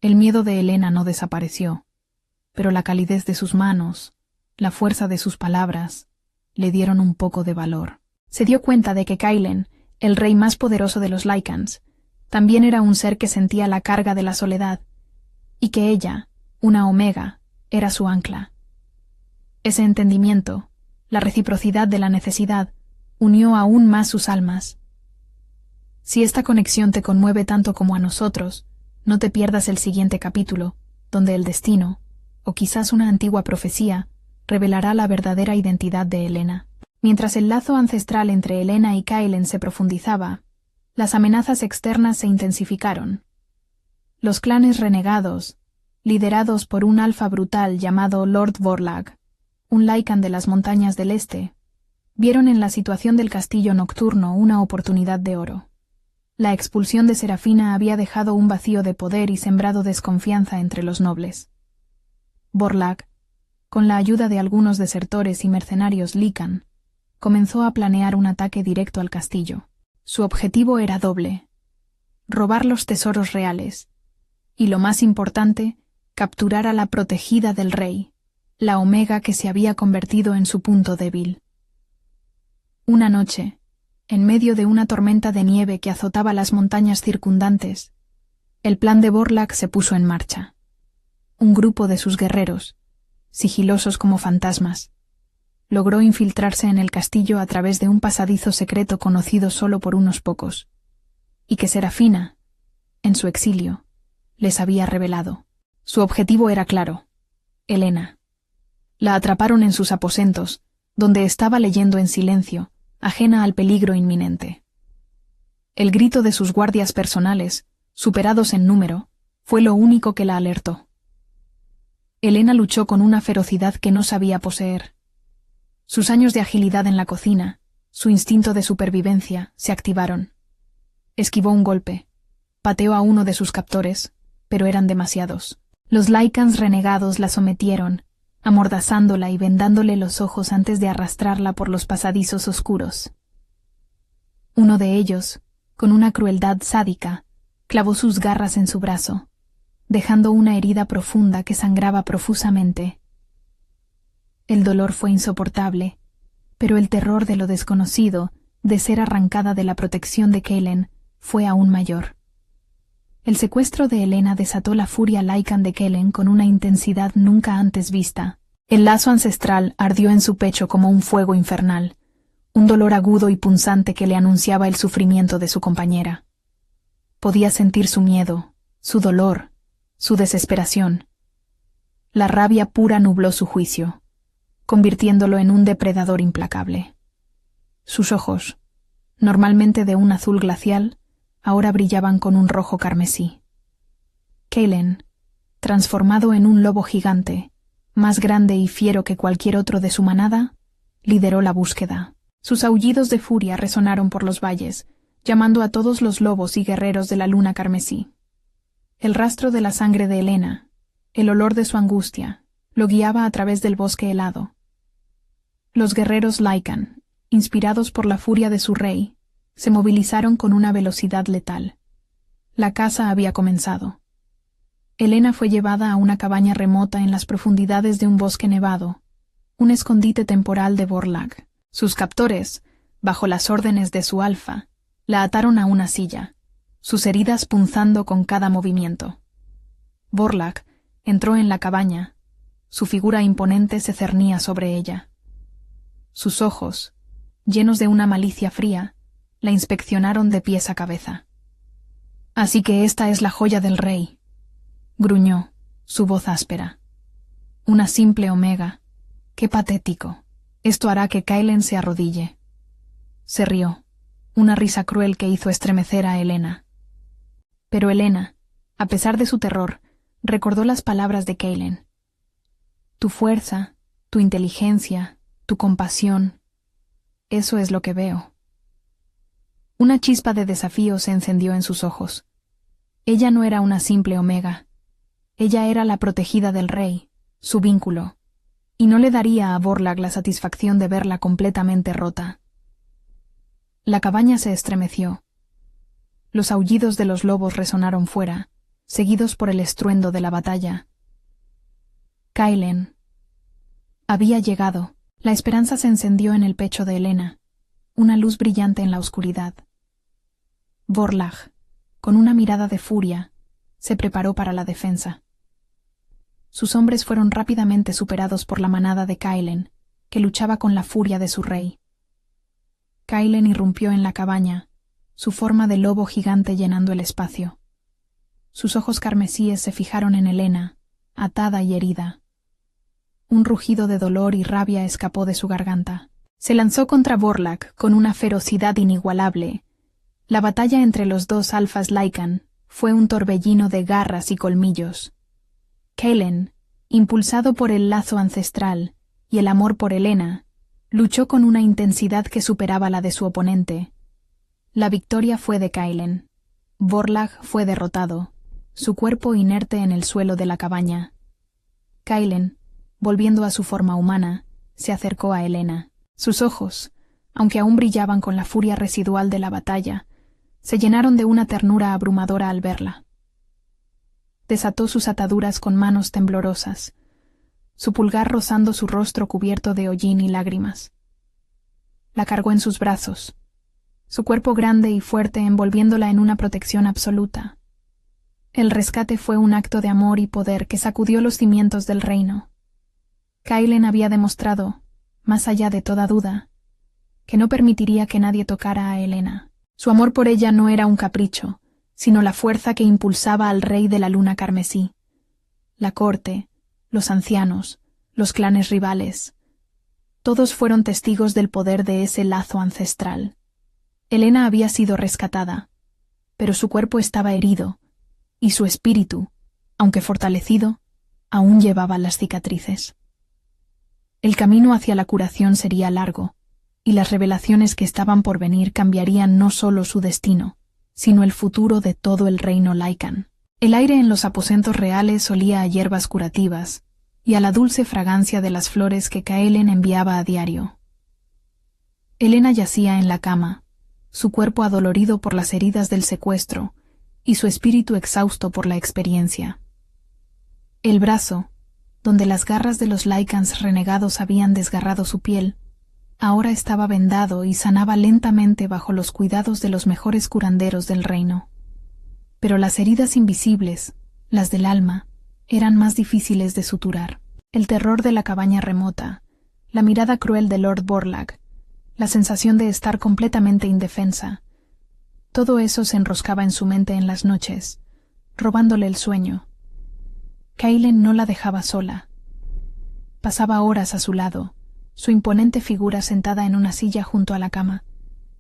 El miedo de Elena no desapareció, pero la calidez de sus manos, la fuerza de sus palabras, le dieron un poco de valor. Se dio cuenta de que Kellen, el rey más poderoso de los Lycans, también era un ser que sentía la carga de la soledad, y que ella, una omega, era su ancla. Ese entendimiento, la reciprocidad de la necesidad, unió aún más sus almas. Si esta conexión te conmueve tanto como a nosotros, no te pierdas el siguiente capítulo, donde el destino, o quizás una antigua profecía, revelará la verdadera identidad de Elena. Mientras el lazo ancestral entre Elena y Kellen se profundizaba, las amenazas externas se intensificaron. Los clanes renegados, liderados por un alfa brutal llamado Lord Vorlag, un Lycan de las montañas del este, vieron en la situación del castillo nocturno una oportunidad de oro. La expulsión de Serafina había dejado un vacío de poder y sembrado desconfianza entre los nobles. Vorlag, con la ayuda de algunos desertores y mercenarios Lycan, comenzó a planear un ataque directo al castillo. Su objetivo era doble: robar los tesoros reales, y lo más importante, capturar a la protegida del rey, la omega que se había convertido en su punto débil. Una noche, en medio de una tormenta de nieve que azotaba las montañas circundantes, el plan de Vorlag se puso en marcha. Un grupo de sus guerreros, sigilosos como fantasmas, logró infiltrarse en el castillo a través de un pasadizo secreto conocido solo por unos pocos, y que Serafina, en su exilio, les había revelado. Su objetivo era claro: Elena. La atraparon en sus aposentos, donde estaba leyendo en silencio, ajena al peligro inminente. El grito de sus guardias personales, superados en número, fue lo único que la alertó. Elena luchó con una ferocidad que no sabía poseer. Sus años de agilidad en la cocina, su instinto de supervivencia, se activaron. Esquivó un golpe, pateó a uno de sus captores, pero eran demasiados. Los Lycans renegados la sometieron, amordazándola y vendándole los ojos antes de arrastrarla por los pasadizos oscuros. Uno de ellos, con una crueldad sádica, clavó sus garras en su brazo, dejando una herida profunda que sangraba profusamente. El dolor fue insoportable, pero el terror de lo desconocido, de ser arrancada de la protección de Kellen, fue aún mayor. El secuestro de Elena desató la furia Lycan de Kellen con una intensidad nunca antes vista. El lazo ancestral ardió en su pecho como un fuego infernal, un dolor agudo y punzante que le anunciaba el sufrimiento de su compañera. Podía sentir su miedo, su dolor, su desesperación. La rabia pura nubló su juicio, convirtiéndolo en un depredador implacable. Sus ojos, normalmente de un azul glacial, ahora brillaban con un rojo carmesí. Kellen, transformado en un lobo gigante, más grande y fiero que cualquier otro de su manada, lideró la búsqueda. Sus aullidos de furia resonaron por los valles, llamando a todos los lobos y guerreros de la luna carmesí. El rastro de la sangre de Helena, el olor de su angustia, lo guiaba a través del bosque helado. Los guerreros Lycan, inspirados por la furia de su rey, se movilizaron con una velocidad letal. La caza había comenzado. Helena fue llevada a una cabaña remota en las profundidades de un bosque nevado, un escondite temporal de Vorlag. Sus captores, bajo las órdenes de su alfa, la ataron a una silla, sus heridas punzando con cada movimiento. Vorlag entró en la cabaña. Su figura imponente se cernía sobre ella. Sus ojos, llenos de una malicia fría, la inspeccionaron de pies a cabeza. «Así que esta es la joya del rey», gruñó, su voz áspera. «Una simple omega. Qué patético. Esto hará que Kailen se arrodille». Se rió, una risa cruel que hizo estremecer a Helena. Pero Helena, a pesar de su terror, recordó las palabras de Kailen. «Tu fuerza, tu inteligencia, tu compasión, eso es lo que veo». Una chispa de desafío se encendió en sus ojos. Ella no era una simple omega. Ella era la protegida del rey, su vínculo, y no le daría a Vorlag la satisfacción de verla completamente rota. La cabaña se estremeció. Los aullidos de los lobos resonaron fuera, seguidos por el estruendo de la batalla. Kailen había llegado. La esperanza se encendió en el pecho de Helena, una luz brillante en la oscuridad. Vorlag, con una mirada de furia, se preparó para la defensa. Sus hombres fueron rápidamente superados por la manada de Kailen, que luchaba con la furia de su rey. Kailen irrumpió en la cabaña, su forma de lobo gigante llenando el espacio. Sus ojos carmesíes se fijaron en Helena, atada y herida. Un rugido de dolor y rabia escapó de su garganta. Se lanzó contra Vorlag con una ferocidad inigualable. La batalla entre los dos alfas Lycan fue un torbellino de garras y colmillos. Kailen, impulsado por el lazo ancestral y el amor por Helena, luchó con una intensidad que superaba la de su oponente. La victoria fue de Kailen. Vorlag fue derrotado, su cuerpo inerte en el suelo de la cabaña. Kailen, volviendo a su forma humana, se acercó a Helena. Sus ojos, aunque aún brillaban con la furia residual de la batalla, se llenaron de una ternura abrumadora al verla. Desató sus ataduras con manos temblorosas, su pulgar rozando su rostro cubierto de hollín y lágrimas. La cargó en sus brazos, su cuerpo grande y fuerte envolviéndola en una protección absoluta. El rescate fue un acto de amor y poder que sacudió los cimientos del reino. Kailen había demostrado, más allá de toda duda, que no permitiría que nadie tocara a Helena. Su amor por ella no era un capricho, sino la fuerza que impulsaba al rey de la luna carmesí. La corte, los ancianos, los clanes rivales, todos fueron testigos del poder de ese lazo ancestral. Helena había sido rescatada, pero su cuerpo estaba herido, y su espíritu, aunque fortalecido, aún llevaba las cicatrices. El camino hacia la curación sería largo, y las revelaciones que estaban por venir cambiarían no solo su destino, sino el futuro de todo el reino Lycan. El aire en los aposentos reales olía a hierbas curativas y a la dulce fragancia de las flores que Kailen enviaba a diario. Helena yacía en la cama, su cuerpo adolorido por las heridas del secuestro y su espíritu exhausto por la experiencia. El brazo, donde las garras de los Lycans renegados habían desgarrado su piel, ahora estaba vendado y sanaba lentamente bajo los cuidados de los mejores curanderos del reino. Pero las heridas invisibles, las del alma, eran más difíciles de suturar. El terror de la cabaña remota, la mirada cruel de Lord Vorlag, la sensación de estar completamente indefensa, todo eso se enroscaba en su mente en las noches, robándole el sueño. Kailen no la dejaba sola. Pasaba horas a su lado, su imponente figura sentada en una silla junto a la cama,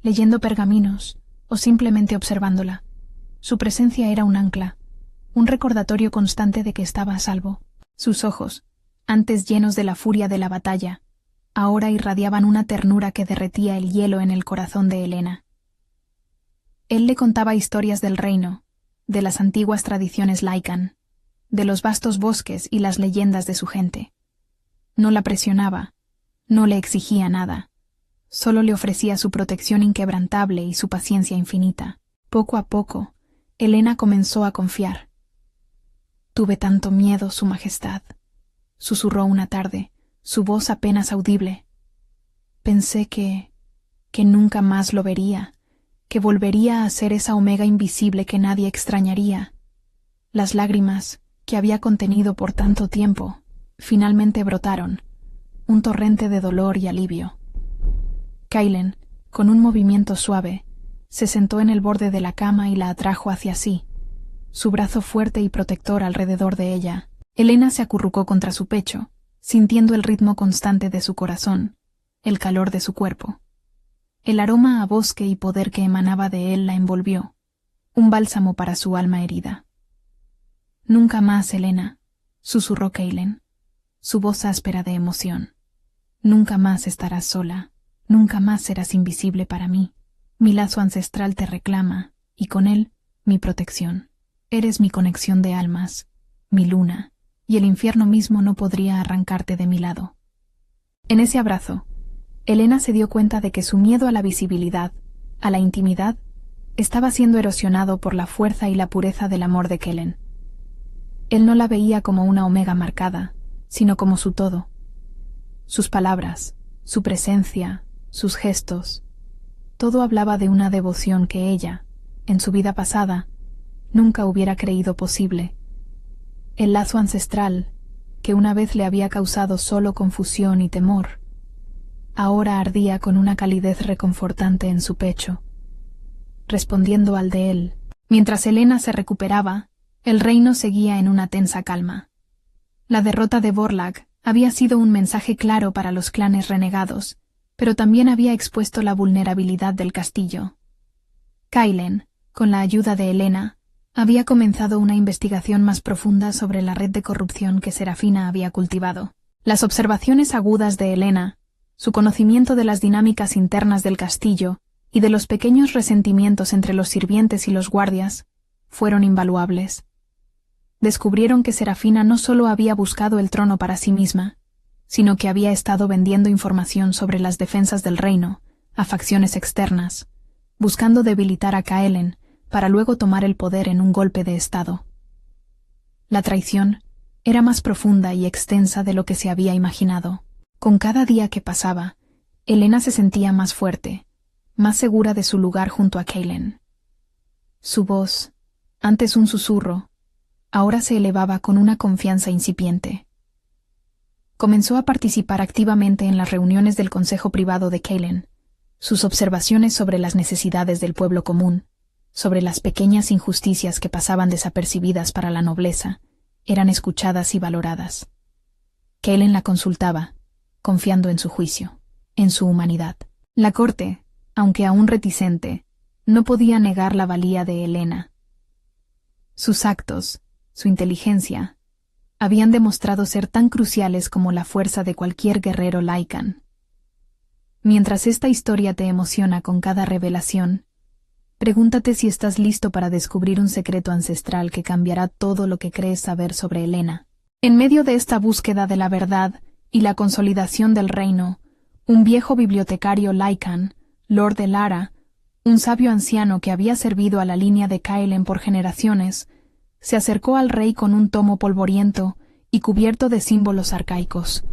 leyendo pergaminos o simplemente observándola. Su presencia era un ancla, un recordatorio constante de que estaba a salvo. Sus ojos, antes llenos de la furia de la batalla, ahora irradiaban una ternura que derretía el hielo en el corazón de Helena. Él le contaba historias del reino, de las antiguas tradiciones Lycan, de los vastos bosques y las leyendas de su gente. No la presionaba, no le exigía nada, solo le ofrecía su protección inquebrantable y su paciencia infinita. Poco a poco, Helena comenzó a confiar. «Tuve tanto miedo, Su Majestad», susurró una tarde, su voz apenas audible. «Pensé que nunca más lo vería, que volvería a ser esa Omega invisible que nadie extrañaría». Las lágrimas, que había contenido por tanto tiempo, finalmente brotaron, un torrente de dolor y alivio. Kailen, con un movimiento suave, se sentó en el borde de la cama y la atrajo hacia sí, su brazo fuerte y protector alrededor de ella. Helena se acurrucó contra su pecho, sintiendo el ritmo constante de su corazón, el calor de su cuerpo. El aroma a bosque y poder que emanaba de él la envolvió, un bálsamo para su alma herida. «Nunca más, Helena», susurró Kailen, su voz áspera de emoción. «Nunca más estarás sola, nunca más serás invisible para mí. Mi lazo ancestral te reclama, y con él, mi protección. Eres mi conexión de almas, mi luna, y el infierno mismo no podría arrancarte de mi lado». En ese abrazo, Helena se dio cuenta de que su miedo a la visibilidad, a la intimidad, estaba siendo erosionado por la fuerza y la pureza del amor de Kailen. Él no la veía como una Omega marcada, sino como su todo. Sus palabras, su presencia, sus gestos, todo hablaba de una devoción que ella, en su vida pasada, nunca hubiera creído posible. El lazo ancestral, que una vez le había causado solo confusión y temor, ahora ardía con una calidez reconfortante en su pecho, respondiendo al de él. Mientras Helena se recuperaba, el reino seguía en una tensa calma. La derrota de Vorlag había sido un mensaje claro para los clanes renegados, pero también había expuesto la vulnerabilidad del castillo. Kailen, con la ayuda de Helena, había comenzado una investigación más profunda sobre la red de corrupción que Serafina había cultivado. Las observaciones agudas de Helena, su conocimiento de las dinámicas internas del castillo y de los pequeños resentimientos entre los sirvientes y los guardias, fueron invaluables. Descubrieron que Serafina no solo había buscado el trono para sí misma, sino que había estado vendiendo información sobre las defensas del reino a facciones externas, buscando debilitar a Kailen para luego tomar el poder en un golpe de estado. La traición era más profunda y extensa de lo que se había imaginado. Con cada día que pasaba, Helena se sentía más fuerte, más segura de su lugar junto a Kailen. Su voz, antes un susurro, ahora se elevaba con una confianza incipiente. Comenzó a participar activamente en las reuniones del Consejo Privado de Kailen. Sus observaciones sobre las necesidades del pueblo común, sobre las pequeñas injusticias que pasaban desapercibidas para la nobleza, eran escuchadas y valoradas. Kailen la consultaba, confiando en su juicio, en su humanidad. La corte, aunque aún reticente, no podía negar la valía de Helena. Sus actos, su inteligencia, habían demostrado ser tan cruciales como la fuerza de cualquier guerrero Lycan. Mientras esta historia te emociona con cada revelación, pregúntate si estás listo para descubrir un secreto ancestral que cambiará todo lo que crees saber sobre Helena. En medio de esta búsqueda de la verdad y la consolidación del reino, un viejo bibliotecario Lycan, Lord Elara, un sabio anciano que había servido a la línea de Kailen por generaciones, se acercó al rey con un tomo polvoriento y cubierto de símbolos arcaicos.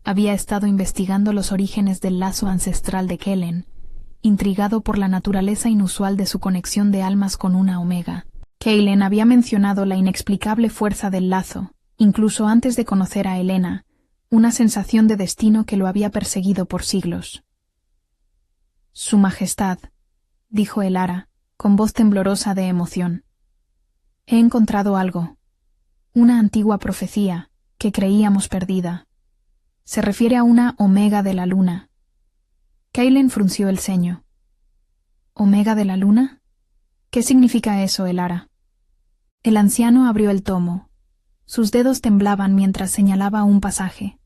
Había estado investigando los orígenes del lazo ancestral de Kailen, intrigado por la naturaleza inusual de su conexión de almas con una Omega. Kailen había mencionado la inexplicable fuerza del lazo, incluso antes de conocer a Helena, una sensación de destino que lo había perseguido por siglos. «Su Majestad», dijo Elara, con voz temblorosa de emoción. «He encontrado algo, una antigua profecía que creíamos perdida. Se refiere a una Omega de la Luna». Kailen frunció el ceño. «¿Omega de la Luna? ¿Qué significa eso, Elara?» El anciano abrió el tomo. Sus dedos temblaban mientras señalaba un pasaje.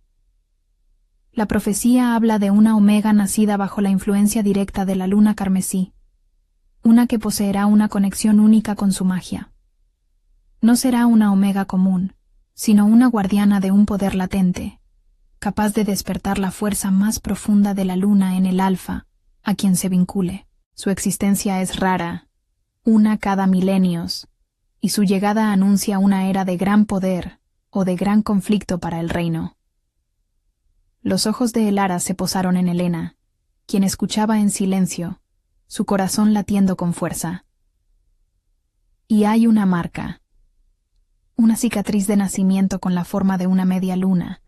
La profecía habla de una omega nacida bajo la influencia directa de la luna carmesí, una que poseerá una conexión única con su magia. No será una omega común, sino una guardiana de un poder latente, capaz de despertar la fuerza más profunda de la luna en el alfa, a quien se vincule. Su existencia es rara, una cada milenios, y su llegada anuncia una era de gran poder o de gran conflicto para el reino. Los ojos de Elara se posaron en Helena, quien escuchaba en silencio, su corazón latiendo con fuerza. Y hay una marca, una cicatriz de nacimiento con la forma de una media luna,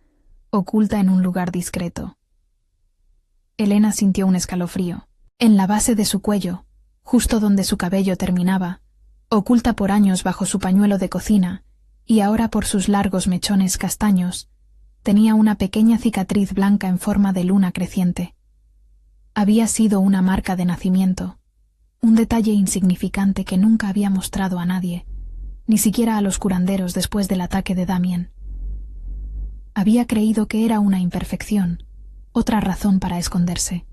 oculta en un lugar discreto. Helena sintió un escalofrío. En la base de su cuello, justo donde su cabello terminaba, oculta por años bajo su pañuelo de cocina, y ahora por sus largos mechones castaños, tenía una pequeña cicatriz blanca en forma de luna creciente. Había sido una marca de nacimiento, un detalle insignificante que nunca había mostrado a nadie, ni siquiera a los curanderos después del ataque de Damien. Había creído que era una imperfección, otra razón para esconderse.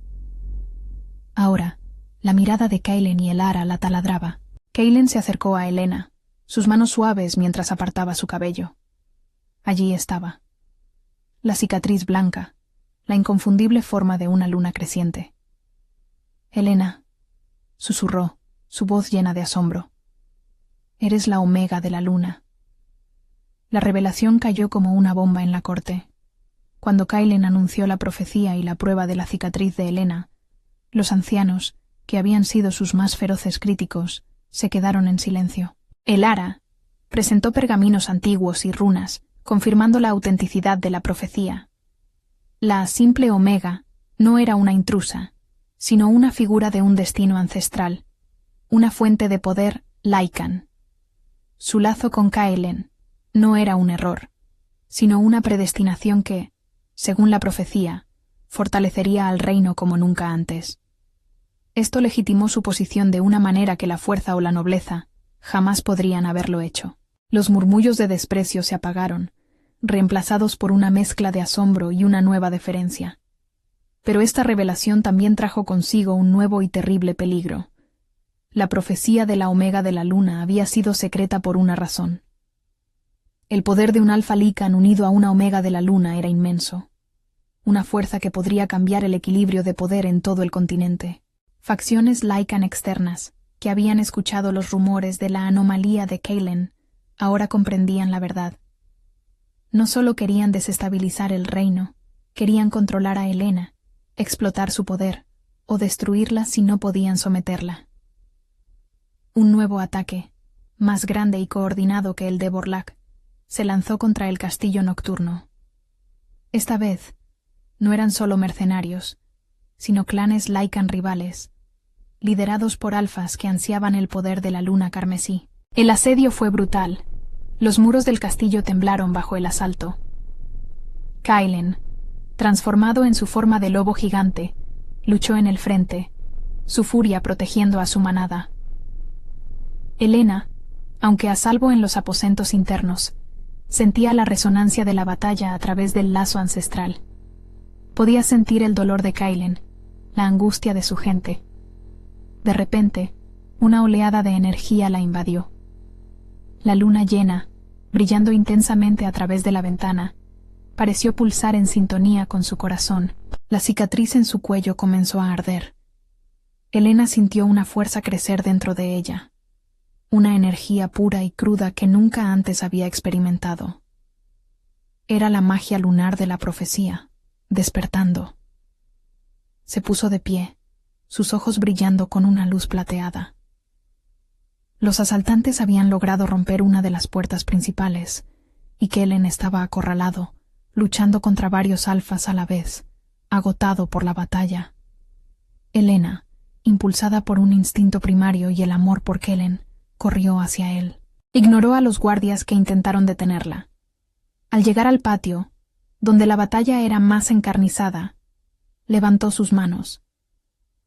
Ahora, la mirada de Kaelen y Elara la taladraba. Kaelen se acercó a Helena, sus manos suaves mientras apartaba su cabello. Allí estaba. La cicatriz blanca, la inconfundible forma de una luna creciente. Helena, susurró, su voz llena de asombro. Eres la omega de la luna. La revelación cayó como una bomba en la corte. Cuando Kaelen anunció la profecía y la prueba de la cicatriz de Helena, los ancianos, que habían sido sus más feroces críticos, se quedaron en silencio. Elara presentó pergaminos antiguos y runas, confirmando la autenticidad de la profecía. La simple omega no era una intrusa, sino una figura de un destino ancestral, una fuente de poder Lycan. Su lazo con Kaelen no era un error, sino una predestinación que, según la profecía, fortalecería al reino como nunca antes. Esto legitimó su posición de una manera que la fuerza o la nobleza jamás podrían haberlo hecho. Los murmullos de desprecio se apagaron, reemplazados por una mezcla de asombro y una nueva deferencia. Pero esta revelación también trajo consigo un nuevo y terrible peligro. La profecía de la omega de la luna había sido secreta por una razón. El poder de un alfa Lycan unido a una omega de la luna era inmenso, una fuerza que podría cambiar el equilibrio de poder en todo el continente. Facciones Lycan externas, que habían escuchado los rumores de la anomalía de Kaelen, ahora comprendían la verdad. No solo querían desestabilizar el reino, querían controlar a Helena, explotar su poder, o destruirla si no podían someterla. Un nuevo ataque, más grande y coordinado que el de Borlak, se lanzó contra el castillo nocturno. Esta vez, no eran solo mercenarios, sino clanes Lycan rivales, liderados por alfas que ansiaban el poder de la luna carmesí. El asedio fue brutal. Los muros del castillo temblaron bajo el asalto. Kaelen, transformado en su forma de lobo gigante, luchó en el frente, su furia protegiendo a su manada. Helena, aunque a salvo en los aposentos internos, sentía la resonancia de la batalla a través del lazo ancestral. Podía sentir el dolor de Kaelen, la angustia de su gente. De repente, una oleada de energía la invadió. La luna llena, brillando intensamente a través de la ventana, pareció pulsar en sintonía con su corazón. La cicatriz en su cuello comenzó a arder. Helena sintió una fuerza crecer dentro de ella, una energía pura y cruda que nunca antes había experimentado. Era la magia lunar de la profecía, despertando. Se puso de pie, sus ojos brillando con una luz plateada. Los asaltantes habían logrado romper una de las puertas principales, y Kellen estaba acorralado, luchando contra varios alfas a la vez, agotado por la batalla. Helena, impulsada por un instinto primario y el amor por Kellen, corrió hacia él. Ignoró a los guardias que intentaron detenerla. Al llegar al patio, donde la batalla era más encarnizada, levantó sus manos.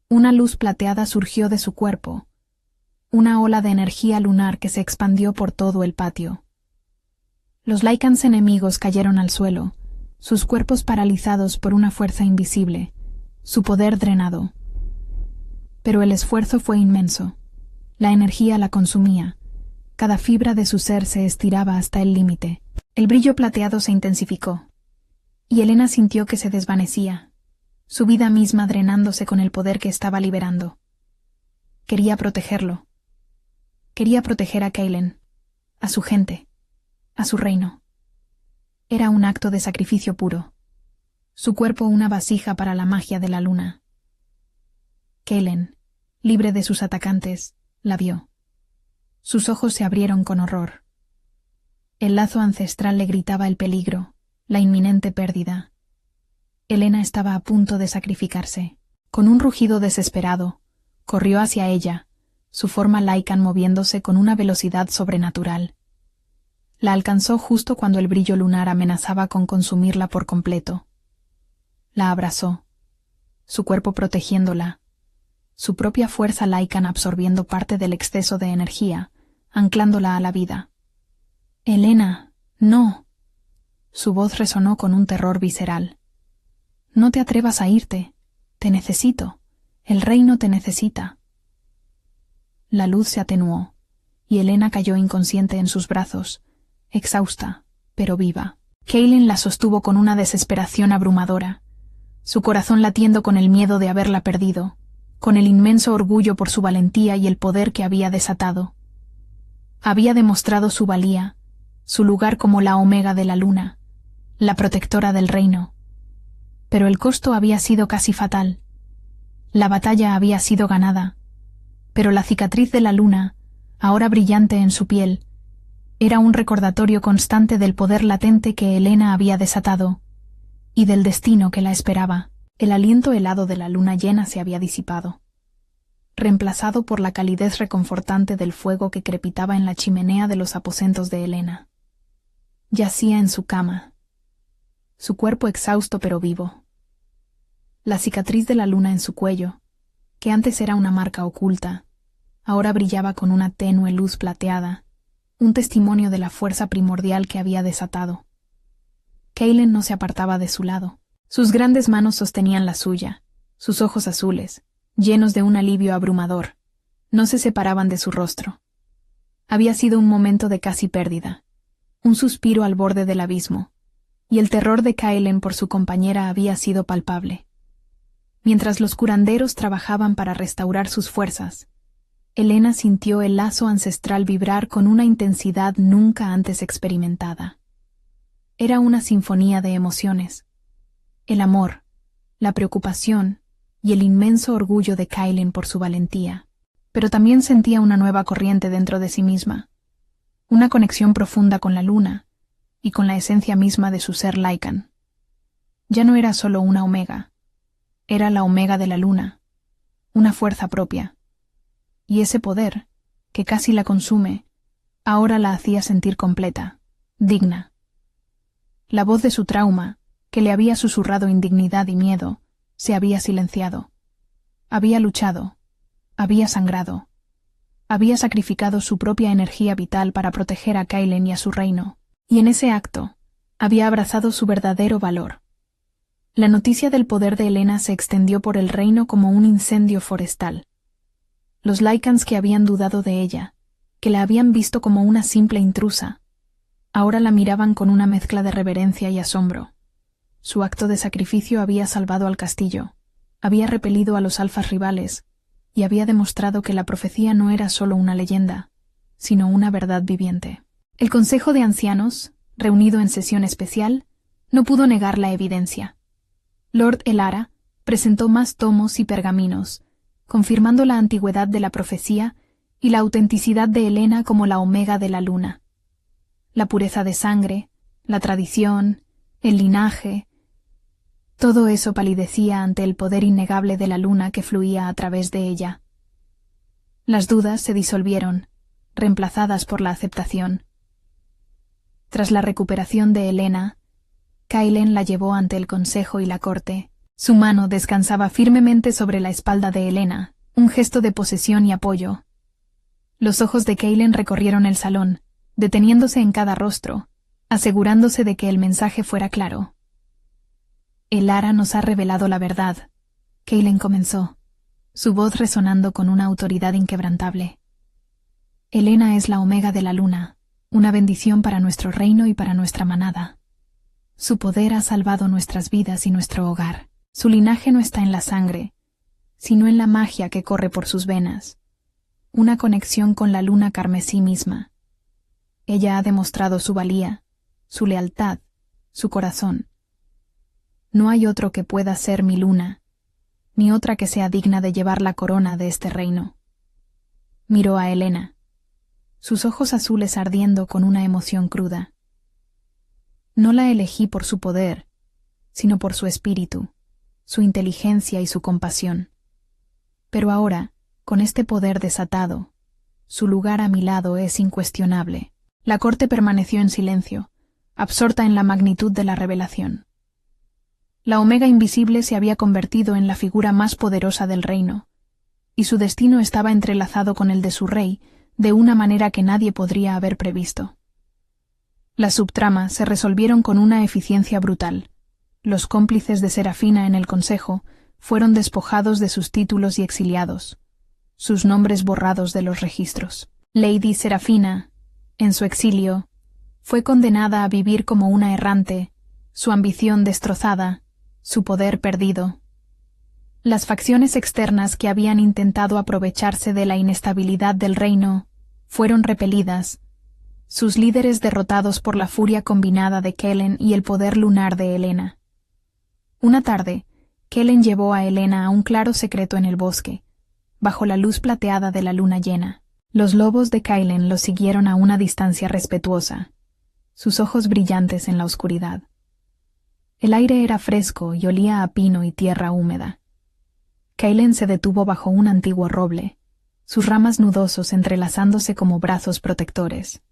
Una luz plateada surgió de su cuerpo, una ola de energía lunar que se expandió por todo el patio. Los Lycans enemigos cayeron al suelo, sus cuerpos paralizados por una fuerza invisible, su poder drenado. Pero el esfuerzo fue inmenso. La energía la consumía. Cada fibra de su ser se estiraba hasta el límite. El brillo plateado se intensificó, y Elena sintió que se desvanecía, su vida misma drenándose con el poder que estaba liberando. Quería protegerlo. Quería proteger a Kaelen, a su gente, a su reino. Era un acto de sacrificio puro. Su cuerpo una vasija para la magia de la luna. Kaelen, libre de sus atacantes, la vio. Sus ojos se abrieron con horror. El lazo ancestral le gritaba el peligro, la inminente pérdida. Elena estaba a punto de sacrificarse. Con un rugido desesperado, corrió hacia ella, su forma Lycan moviéndose con una velocidad sobrenatural. La alcanzó justo cuando el brillo lunar amenazaba con consumirla por completo. La abrazó, su cuerpo protegiéndola, su propia fuerza Lycan absorbiendo parte del exceso de energía, anclándola a la vida. «Elena, no». Su voz resonó con un terror visceral. «No te atrevas a irte. Te necesito. El reino te necesita». La luz se atenuó, y Elena cayó inconsciente en sus brazos, exhausta, pero viva. Kaelen la sostuvo con una desesperación abrumadora, su corazón latiendo con el miedo de haberla perdido, con el inmenso orgullo por su valentía y el poder que había desatado. Había demostrado su valía, su lugar como la omega de la luna, la protectora del reino. Pero el costo había sido casi fatal. La batalla había sido ganada, pero la cicatriz de la luna, ahora brillante en su piel, era un recordatorio constante del poder latente que Elena había desatado, y del destino que la esperaba. El aliento helado de la luna llena se había disipado, reemplazado por la calidez reconfortante del fuego que crepitaba en la chimenea de los aposentos de Elena. Yacía en su cama, su cuerpo exhausto pero vivo. La cicatriz de la luna en su cuello, que antes era una marca oculta, ahora brillaba con una tenue luz plateada, un testimonio de la fuerza primordial que había desatado. Kaelen no se apartaba de su lado. Sus grandes manos sostenían la suya, sus ojos azules, llenos de un alivio abrumador, no se separaban de su rostro. Había sido un momento de casi pérdida, un suspiro al borde del abismo, y el terror de Kaelen por su compañera había sido palpable. Mientras los curanderos trabajaban para restaurar sus fuerzas, Elena sintió el lazo ancestral vibrar con una intensidad nunca antes experimentada. Era una sinfonía de emociones. El amor, la preocupación y el inmenso orgullo de Kaelen por su valentía. Pero también sentía una nueva corriente dentro de sí misma, una conexión profunda con la luna y con la esencia misma de su ser Lycan. Ya no era solo una omega, era la omega de la luna, una fuerza propia. Y ese poder, que casi la consume, ahora la hacía sentir completa, digna. La voz de su trauma, que le había susurrado indignidad y miedo, se había silenciado. Había luchado, había sangrado, había sacrificado su propia energía vital para proteger a Kaelen y a su reino, y en ese acto había abrazado su verdadero valor. La noticia del poder de Elena se extendió por el reino como un incendio forestal. Los Lycans que habían dudado de ella, que la habían visto como una simple intrusa, ahora la miraban con una mezcla de reverencia y asombro. Su acto de sacrificio había salvado al castillo, había repelido a los alfas rivales, y había demostrado que la profecía no era solo una leyenda, sino una verdad viviente. El Consejo de Ancianos, reunido en sesión especial, no pudo negar la evidencia. Lord Elara presentó más tomos y pergaminos, confirmando la antigüedad de la profecía y la autenticidad de Elena como la omega de la luna. La pureza de sangre, la tradición, el linaje, todo eso palidecía ante el poder innegable de la luna que fluía a través de ella. Las dudas se disolvieron, reemplazadas por la aceptación. Tras la recuperación de Elena, Kaelen la llevó ante el consejo y la corte. Su mano descansaba firmemente sobre la espalda de Elena, un gesto de posesión y apoyo. Los ojos de Kaelen recorrieron el salón, deteniéndose en cada rostro, asegurándose de que el mensaje fuera claro. El Ara nos ha revelado la verdad. Kaelen comenzó, su voz resonando con una autoridad inquebrantable. Helena es la omega de la luna, una bendición para nuestro reino y para nuestra manada. Su poder ha salvado nuestras vidas y nuestro hogar. Su linaje no está en la sangre, sino en la magia que corre por sus venas, una conexión con la luna carmesí misma. Ella ha demostrado su valía, su lealtad, su corazón. No hay otro que pueda ser mi luna, ni otra que sea digna de llevar la corona de este reino. Miró a Helena, sus ojos azules ardiendo con una emoción cruda. No la elegí por su poder, sino por su espíritu, su inteligencia y su compasión. Pero ahora, con este poder desatado, su lugar a mi lado es incuestionable. La corte permaneció en silencio, absorta en la magnitud de la revelación. La Omega Invisible se había convertido en la figura más poderosa del reino, y su destino estaba entrelazado con el de su rey de una manera que nadie podría haber previsto. Las subtramas se resolvieron con una eficiencia brutal. Los cómplices de Serafina en el consejo fueron despojados de sus títulos y exiliados, sus nombres borrados de los registros. Lady Serafina, en su exilio, fue condenada a vivir como una errante, su ambición destrozada, su poder perdido. Las facciones externas que habían intentado aprovecharse de la inestabilidad del reino fueron repelidas, sus líderes derrotados por la furia combinada de Kellen y el poder lunar de Helena. Una tarde, Kellen llevó a Helena a un claro secreto en el bosque, bajo la luz plateada de la luna llena. Los lobos de Kellen lo siguieron a una distancia respetuosa, sus ojos brillantes en la oscuridad. El aire era fresco y olía a pino y tierra húmeda. Kellen se detuvo bajo un antiguo roble, sus ramas nudosos entrelazándose como brazos protectores.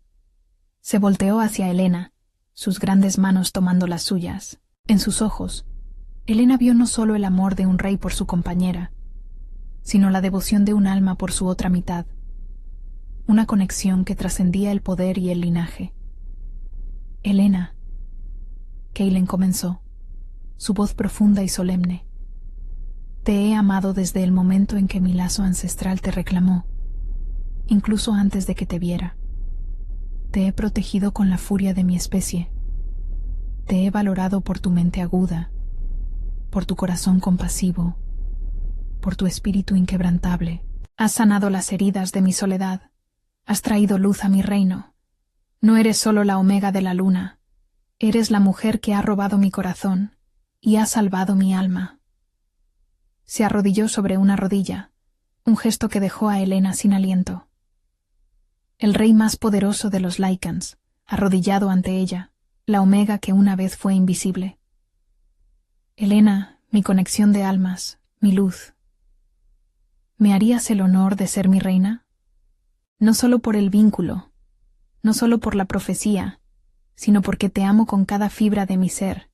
Se volteó hacia Helena, sus grandes manos tomando las suyas. En sus ojos, Helena vio no solo el amor de un rey por su compañera, sino la devoción de un alma por su otra mitad, una conexión que trascendía el poder y el linaje. Helena, Kellen comenzó, su voz profunda y solemne. Te he amado desde el momento en que mi lazo ancestral te reclamó, incluso antes de que te viera. Te he protegido con la furia de mi especie. Te he valorado por tu mente aguda, por tu corazón compasivo, por tu espíritu inquebrantable. Has sanado las heridas de mi soledad. Has traído luz a mi reino. No eres solo la omega de la luna. Eres la mujer que ha robado mi corazón y ha salvado mi alma. Se arrodilló sobre una rodilla, un gesto que dejó a Helena sin aliento. El rey más poderoso de los Lycans, arrodillado ante ella, la omega que una vez fue invisible. Helena, mi conexión de almas, mi luz. ¿Me harías el honor de ser mi reina? No solo por el vínculo, no solo por la profecía, sino porque te amo con cada fibra de mi ser,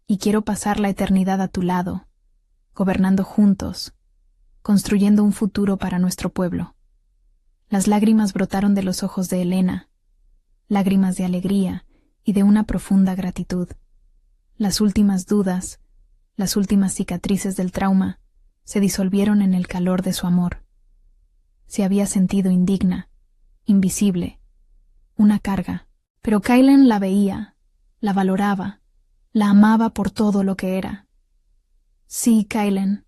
y quiero pasar la eternidad a tu lado, gobernando juntos, construyendo un futuro para nuestro pueblo. Las lágrimas brotaron de los ojos de Helena, lágrimas de alegría y de una profunda gratitud. Las últimas dudas, las últimas cicatrices del trauma, se disolvieron en el calor de su amor. Se había sentido indigna, invisible, una carga, pero Kellen la veía, la valoraba, la amaba por todo lo que era. Sí, Kellen,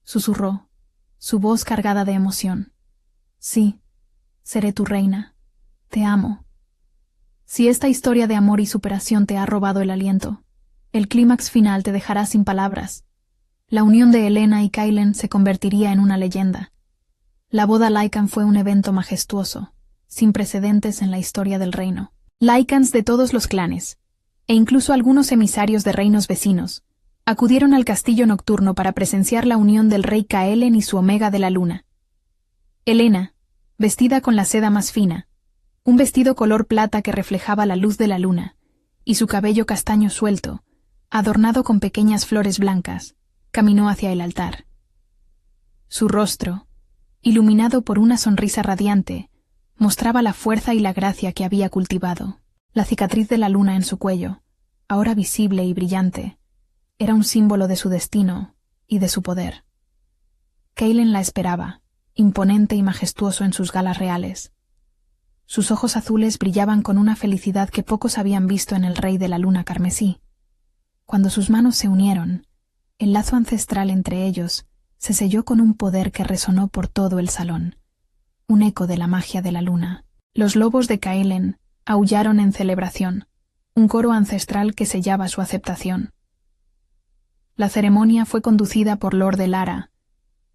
susurró, su voz cargada de emoción. Sí, seré tu reina. Te amo. Si esta historia de amor y superación te ha robado el aliento, el clímax final te dejará sin palabras. La unión de Helena y Kellen se convertiría en una leyenda. La boda Lycan fue un evento majestuoso, sin precedentes en la historia del reino. Lycans de todos los clanes, e incluso algunos emisarios de reinos vecinos, acudieron al castillo nocturno para presenciar la unión del rey Kaelen y su omega de la luna. Helena, vestida con la seda más fina, un vestido color plata que reflejaba la luz de la luna, y su cabello castaño suelto, adornado con pequeñas flores blancas, caminó hacia el altar. Su rostro, iluminado por una sonrisa radiante, mostraba la fuerza y la gracia que había cultivado. La cicatriz de la luna en su cuello, ahora visible y brillante, Era un símbolo de su destino y de su poder. Kaelen la esperaba, imponente y majestuoso en sus galas reales. Sus ojos azules brillaban con una felicidad que pocos habían visto en el rey de la luna carmesí. Cuando sus manos se unieron, el lazo ancestral entre ellos se selló con un poder que resonó por todo el salón, un eco de la magia de la luna. Los lobos de Kaelen aullaron en celebración, un coro ancestral que sellaba su aceptación. La ceremonia fue conducida por Lord Elara,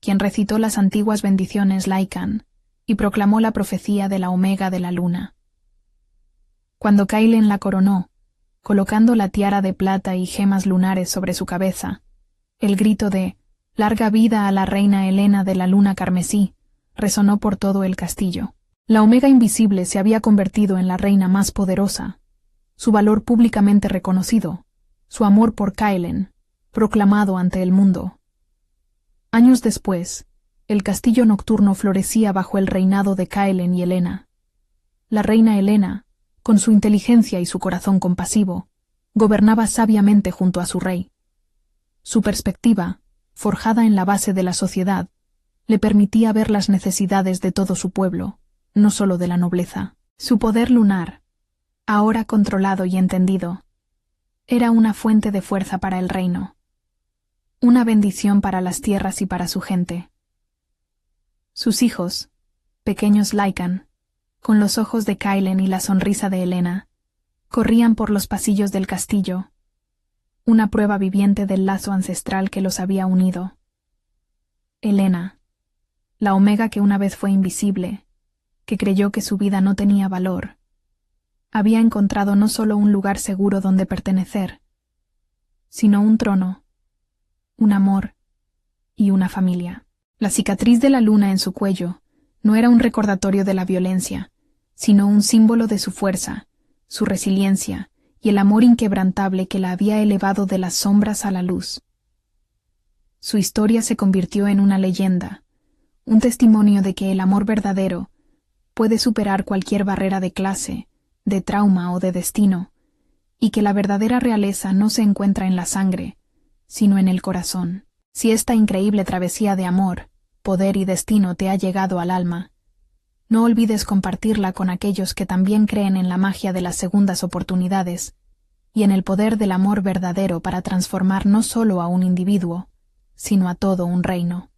quien recitó las antiguas bendiciones Laikan y proclamó la profecía de la Omega de la luna. Cuando Kaelen la coronó, colocando la tiara de plata y gemas lunares sobre su cabeza, el grito de «Larga vida a la reina Helena de la luna carmesí» resonó por todo el castillo. La Omega invisible se había convertido en la reina más poderosa, su valor públicamente reconocido, su amor por Kaelen proclamado ante el mundo. Años después, el castillo nocturno florecía bajo el reinado de Kaelen y Helena. La reina Helena, con su inteligencia y su corazón compasivo, gobernaba sabiamente junto a su rey. Su perspectiva, forjada en la base de la sociedad, le permitía ver las necesidades de todo su pueblo, no solo de la nobleza. Su poder lunar, ahora controlado y entendido, era una fuente de fuerza para el reino, una bendición para las tierras y para su gente. Sus hijos, pequeños Laikan, con los ojos de Kaelen y la sonrisa de Helena, corrían por los pasillos del castillo, una prueba viviente del lazo ancestral que los había unido. Helena, la Omega que una vez fue invisible, que creyó que su vida no tenía valor, había encontrado no solo un lugar seguro donde pertenecer, sino un trono, un amor y una familia. La cicatriz de la luna en su cuello no era un recordatorio de la violencia, sino un símbolo de su fuerza, su resiliencia y el amor inquebrantable que la había elevado de las sombras a la luz. Su historia se convirtió en una leyenda, un testimonio de que el amor verdadero puede superar cualquier barrera de clase, de trauma o de destino, y que la verdadera realeza no se encuentra en la sangre, sino en el corazón. Si esta increíble travesía de amor, poder y destino te ha llegado al alma, no olvides compartirla con aquellos que también creen en la magia de las segundas oportunidades y en el poder del amor verdadero para transformar no solo a un individuo, sino a todo un reino.